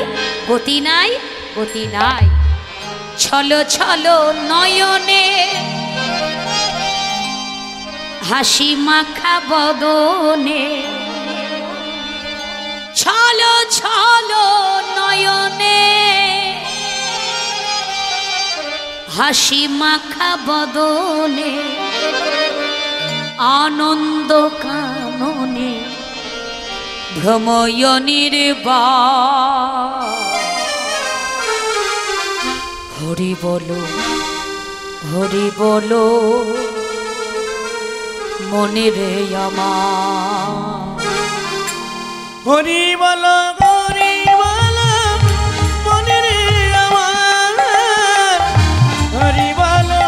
গতি নাই, গতি নাই। ছলো ছলো নয়নে হাসি মাখা বদনে, ছলো ছলো নয়নে হাসি মাখা বদনে, আনন্দ কাননে ভ্রময়নীর বা হরি বলো, হরি বলো মনে রে আমার। হরি বলো, হরি বলো মনে রে আমার। হরি বলো,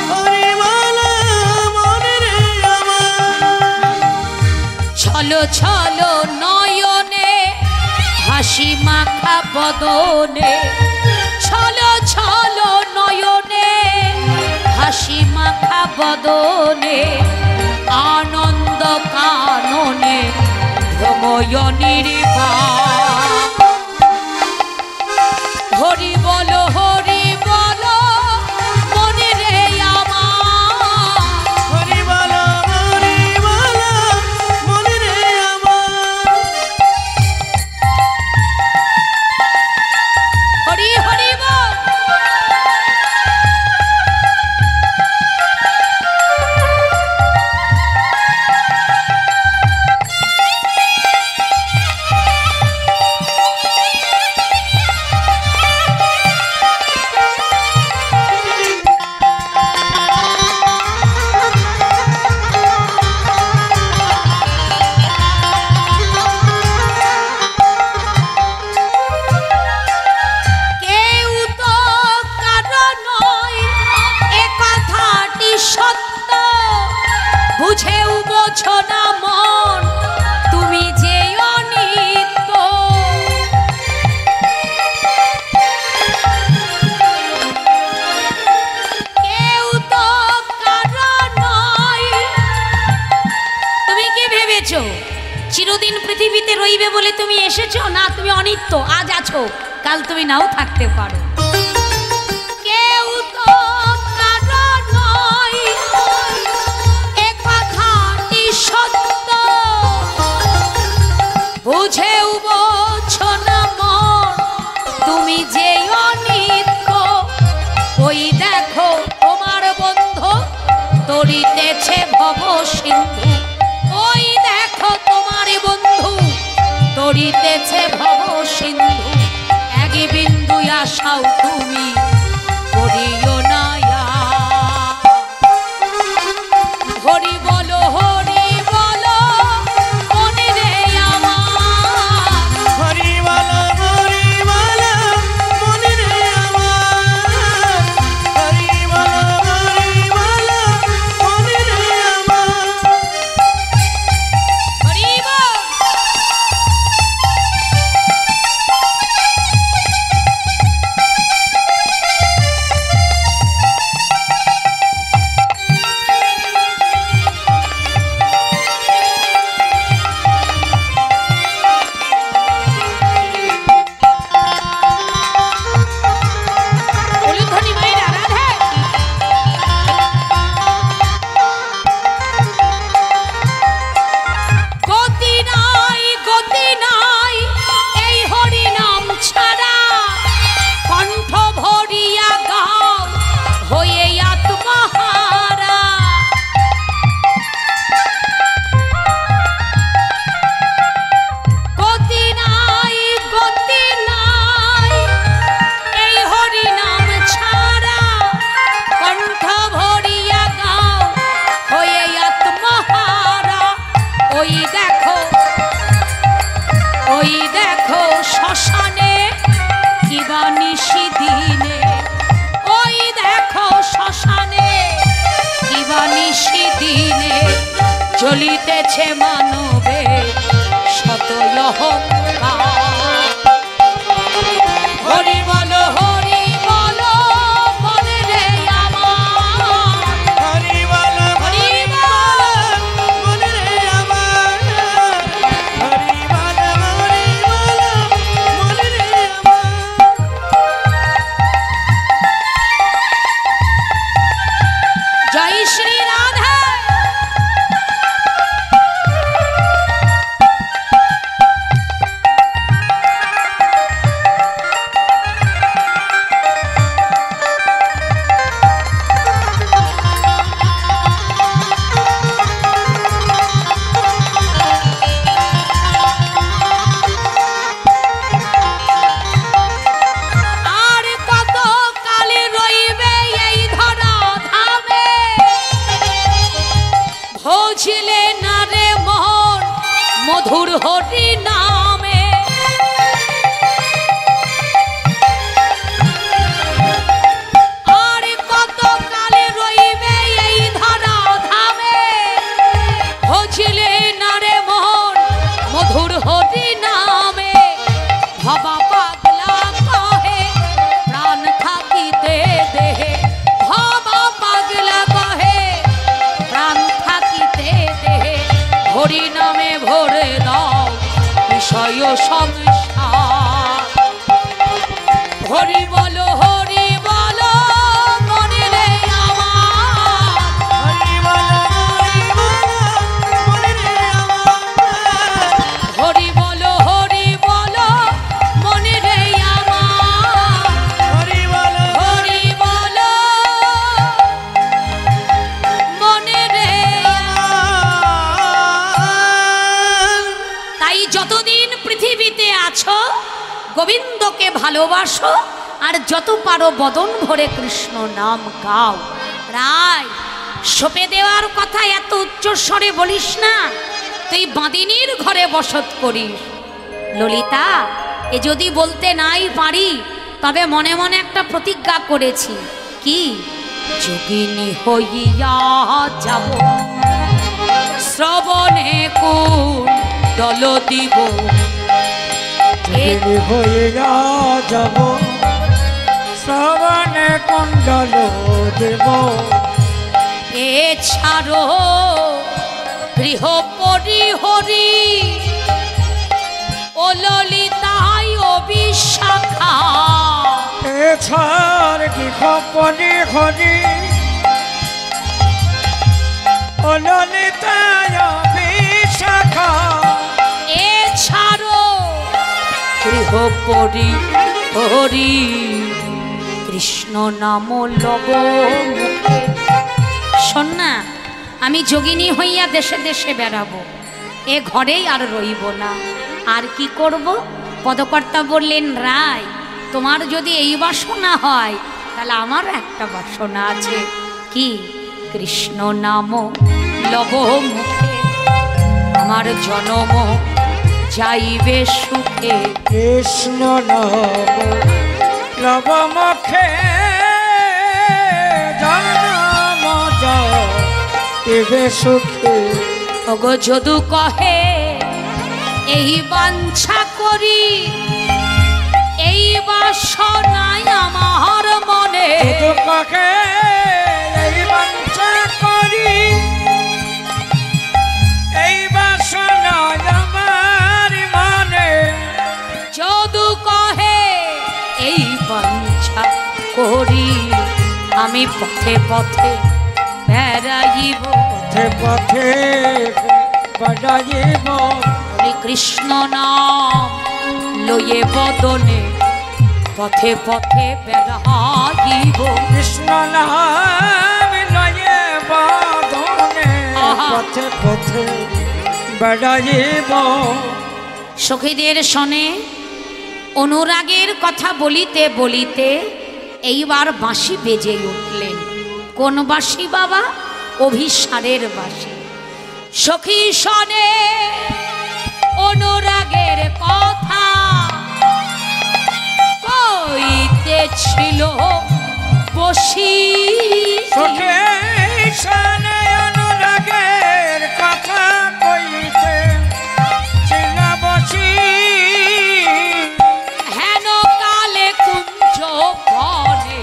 হরি বলো মনে রে আমার। ছলো ছলো নয়নে হাসি মাখা বদনে, ছলো ছলো নয়নে হাসি মাখা বদনে, আনন্দ কাননে ভ্রময়নীর বা হরি বলো, হরি বলো মনে রে আমার। হরি বলো, হরি বলো মনে রে আমার। হরি হরি বল। কেউ তো কারো নয় এ কথাটি সত্য, বুঝেও বোঝো না মন তুমি যে অনিত্য। কেউ তো কারো নয়। তুমি কি ভেবেছো চিরদিন পৃথিবীতে রইবে বলে তুমি এসেছো? না, তুমি অনিত্য, আজ আছো, কাল তুমি নাও থাকতে পারো। কেউ তো কারো নয় এ কথাটি সত্য, বুঝেও বোঝো না মন তুমি যে অনিত্য। ওই দেখো তোমার বন্ধু তরিতেছে ভব সিন্ধু, ওই দেখো তোমার বন্ধু তরিতেছে ভব সিন্ধু। এক বিন্দু আশাও তুমি করিও না আর। হরি বলো, হরি বলো মনে রে আমার। হরি বলো, হরি বলো মনে রে আমার। হরি বলো, হরি বলো মনে রে আমার। হরি বল। উলুধ্বনি মায়ের আরাধে। গতি নাই, গতি নাই এই হরি নাম ছাড়া, কণ্ঠ ভরিয়া গাও হয়ে আত্মহারা। গতি নাই, গতি নাই এই হরি নাম ছাড়া, কণ্ঠ ভরিয়া গাও হয়ে আত্মহারা। ওই দেখো, ওই দেখো শ্মশানে কিবা নিশি দিনে, ওই দেখো শ্মশানে কিবা নিশি দিনে, জ্বলিতেছে মানবে শত অহংকার। হরি ভবা পাগলা কহে প্রাণ থাকিতে দেহে, ভবা পাগলা কহে প্রাণ থাকিতে দেহে, হরি নামে ভরে দাও বিষয় সংসার। হরি বলো হরি বলো মনে রে আমার, হরি বলো হরি বলো মনে রে আমার, হরি বলো হরি বলো মনে রে আমার, হরি বলো হরি বলো মনে রে। আমার। তাই যতদিন পৃথিবীতে আছো গোবিন্দকে ভালোবাসো, আর যত পারো বদন ভরে কৃষ্ণ নাম গাও। রায়, সপে দেওয়ার কথা এত উচ্চস্বরে বলিস না, তুই বাঁদিনীর ঘরে বসত করিস। ললিতা, এ যদি বলতে নাই পারি, তবে মনে মনে একটা প্রতিজ্ঞা করেছি। কি? যোগিনী হইয়া যাব শ্রবণে কুণ্ডল দিব, যোগিনী হইয়া যাব শ্রবণে কুণ্ডল দেব, এছাড়ো গৃহ পরিহরি ও ললিতাই ও বিশাখা, এছাড় গৃহ পরিহরি ও ললিতায় বিশাখা, এছাড়ো গৃহ পরিহরি কৃষ্ণ নাম লব মুখে। শোন না, আমি যোগিনী হইয়া দেশে দেশে বেড়াবো, এ ঘরেই আর রইব না। আর কি করব? পদকর্তা বললেন, রায়, তোমার যদি এই বাসনা হয়, তাহলে আমার একটা বাসনা আছে। কি? কৃষ্ণ নাম লব মুখে আমার জনম যাইবে সুখে। কৃষ্ণ নাম লব মুখে জনম যাইবে সুখে। ওগো যদু কহে এই বাঞ্ছা করি, এই বাসনাই আমার মনে, তোকে এই বাঞ্ছা করি, এই বাসনা আমার মনে। যদু কহে এই বাঞ্ছা করি, আমি পথে পথে বেড়াইব, পথে পথে বেড়াইব, হরে কৃষ্ণ নাম লয়ে বদনে পথে পথে বেড়াইব। কৃষ্ণ নাম লয়ে বাঁধনে আহা। পথে পথে বেড়াইব। সখীদের শনে অনুরাগের কথা বলিতে বলিতে এইবার বাঁশি বেজে উঠলেন। কোন বাঁশি বাবা? অভিসারের বাঁশি। সখী শনে অনুরাগের কথা কইতেছিল বসি, সুখে শানে অনুরাগের কথা কইতে ছিল বসি, হেন কালে কুঞ্জ বনে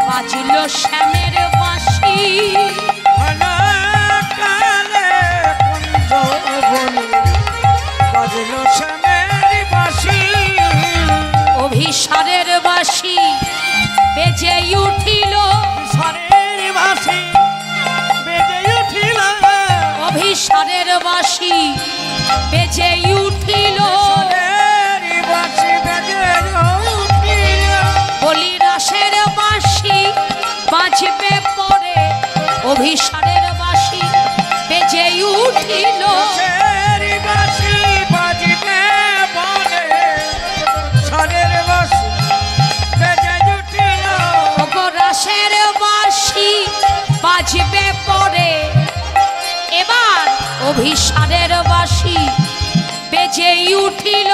বাজিল শ্যামের বাঁশি, কালে কুঞ্জ বনে বাজল শ্যামের বাঁশি। অভিসারের বাঁশি বেজে উঠিল, সরের বাসি বেজে উঠিল, অভিসারের বাঁশি বেজে উঠিল, সরের বাঁশি বেজে উঠিল, বলি রাসের বাঁশি বাজবে পরে, অভিসারের বাঁশি বেজে উঠিল, সরের বাঁশি বাজিতে বলে, সরের বাঁশি বেজে উঠিল, ওগো রাসের বাঁশি বাজবে পরে, এবার অভিসারের বাঁশি বেজে উঠিল,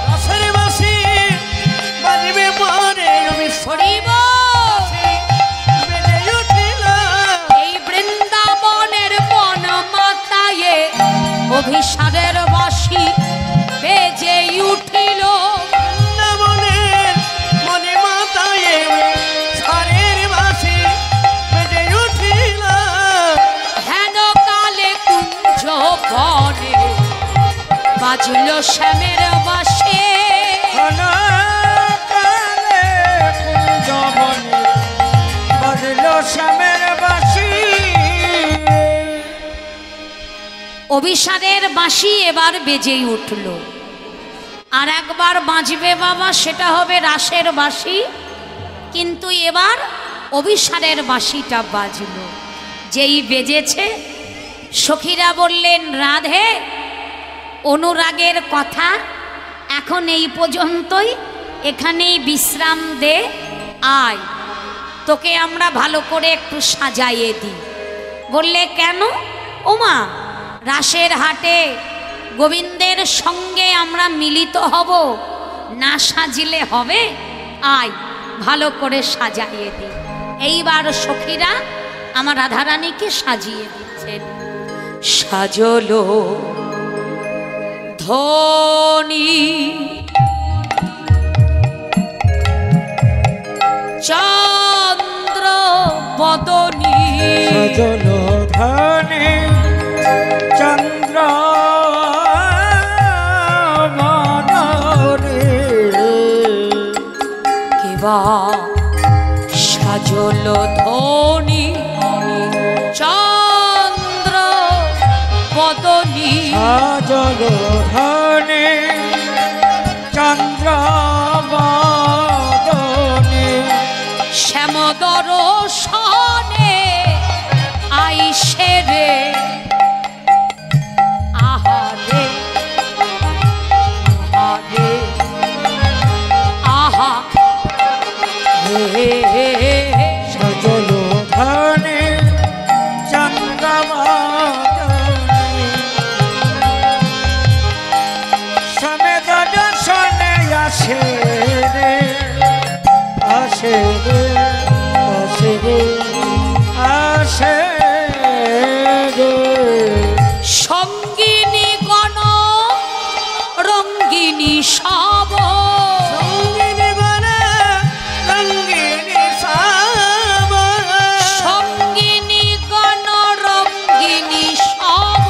রসের বাসি বাজবে পরে হরিব বেজে উঠিল, এই বৃন্দাবনের বন মাতায়ে অভিসারের বাঁশি বেজে উঠিল, শ্যামের বাসে হলো কালে কুঞ্জবনে বাজলো শ্যামের বাঁশি। অভিসারের বাঁশি এবার বেজেই উঠল। আর একবার বাজবে বাবা, সেটা হবে রাসের বাঁশি। কিন্তু এবার অভিসারের বাঁশিটা বাজলো। যেই বেজেছে, সখীরা বললেন, রাধে অনুরাগের কথা এখন এই পর্যন্তই, এখানেই বিশ্রাম দে, আয় তোকে আমরা ভালো করে একটু সাজাইয়ে দিই। বললে কেন? ওমা, রাসের হাটে গোবিন্দের সঙ্গে আমরা মিলিত হব, না সাজিলে হবে? আয় ভালো করে সাজাইয়ে দিই। এইবার সখীরা আমার রাধারানীকে সাজিয়ে দিচ্ছেন। সাজলো ধনী চন্দ্র বদনী, সজলো ধনে চন্দ্র বদনে, কেবা সাজলো ধনী চন্দ্র বদনী, সজলো ধনে চন্দ্র বদনে, শ্যামদর সনে আইসে রে, আহারে আহারে আহা হে হে হে। সজলো ধনে চন্দ্র বদনে, সমেত দর্শনে আসে রে, আসে রে, আসে রে, আসে রে। সঙ্গিনী গণ রঙ্গিনী সব, সঙ্গিনী বনে রঙ্গিনী সাব, সঙ্গিনী গণ রঙ্গিনী সব।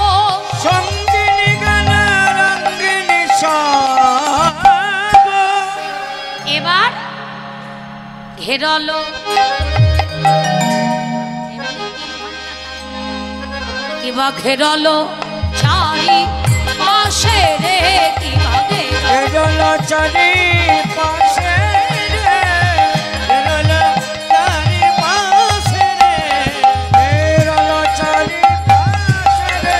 সঙ্গিনী গান রঙ্গিনী সব, এবার ঘেরলো কিবা ঘেরলো চারি পাশে রে, কিবা ঘেরলো এলো চারি পাশে রে, এলো তারি পাশে রে, এলো চারি পাশে রে,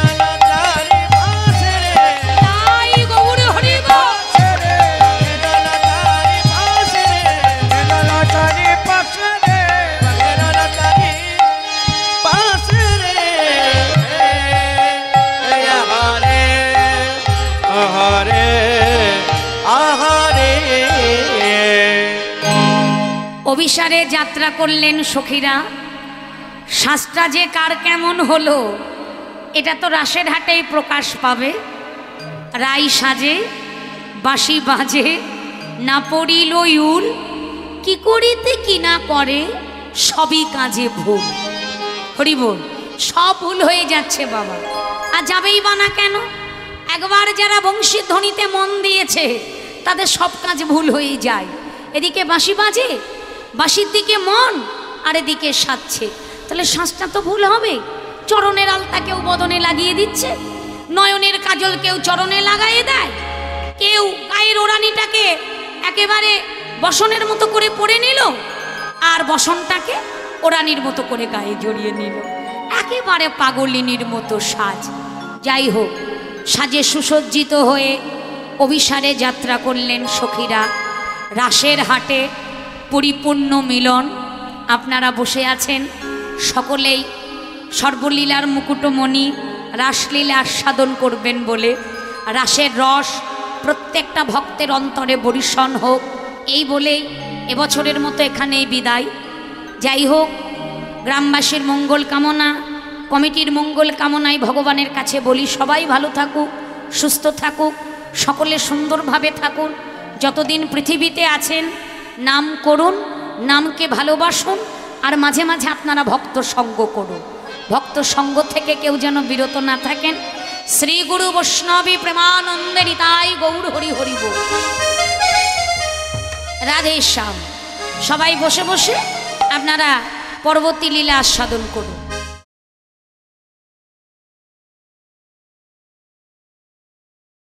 এলো তারি পাশে রে, তাই গৌর হরিব পাশে রে, এলো তারি পাশে রে, এলো চারি পাশে রে, এলো তারি পাশে রে। আহারে আহারে আহারে। অভিসারে যাত্রা করলেন সখীরা। শাস্ত্রা যে কার কেমন হলো এটা তো রাসের হাটেই প্রকাশ পাবে। রাই সাজে, বাঁশি বাজে, না পড়িল ইউল, কি করিতে কি না করে সবই কাজে ভুল। হরি বল, সব ভুল হয়ে যাচ্ছে বাবা। আর যাবেই বা না কেন? একবার যারা বংশীর ধ্বনিতে মন দিয়েছে তাদের সব কাজ ভুল হয়ে যায়। এদিকে বাঁশি বাজে, বাঁশির দিকে মন, আর এদিকে সাজছে, তাহলে শ্বাসটা তো ভুল হবে। চরণের আলতা কেউ বদনে লাগিয়ে দিচ্ছে, নয়নের কাজল কেউ চরণে লাগাইয়ে দেয়, কেউ গায়ের ওড়ানিটাকে একেবারে বসনের মতো করে পরে নিল, আর বসনটাকে ওড়ানির মতো করে গায়ে জড়িয়ে নিল। একেবারে পাগলিনীর মতো সাজ। যাই হোক, সাজে সুসজ্জিত হয়ে অভিসারে যাত্রা করলেন সখীরা। রাসের হাটে পরিপূর্ণ মিলন। আপনারা বসে আছেন সকলেই সর্বলীলার মুকুটমণি রাসলীলা আস্বাদন করবেন বলে। রাসের রস প্রত্যেকটা ভক্তের অন্তরে বরিশন হোক, এই বলেই এবছরের মতো এখানেই বিদায়। যাই হোক, গ্রামবাসীর মঙ্গল কামনা, কমিটির মঙ্গল কামনায় ভগবানের কাছে বলি, সবাই ভালো থাকুক, সুস্থ থাকুক, সকলে সুন্দরভাবে থাকুন। যতদিন পৃথিবীতে আছেন নাম করুন, নামকে ভালোবাসুন, আর মাঝে মাঝে আপনারা ভক্ত সঙ্গ করুন। ভক্ত সঙ্গ থেকে কেউ যেন বিরত না থাকেন, শ্রী গুরু বৈষ্ণবী প্রেমানন্দে নিতাই গৌর হরি হরি বল। রাধে শ্যাম। সবাই বসে বসে আপনারা পরবর্তী লীলা আস্বাদন করুন।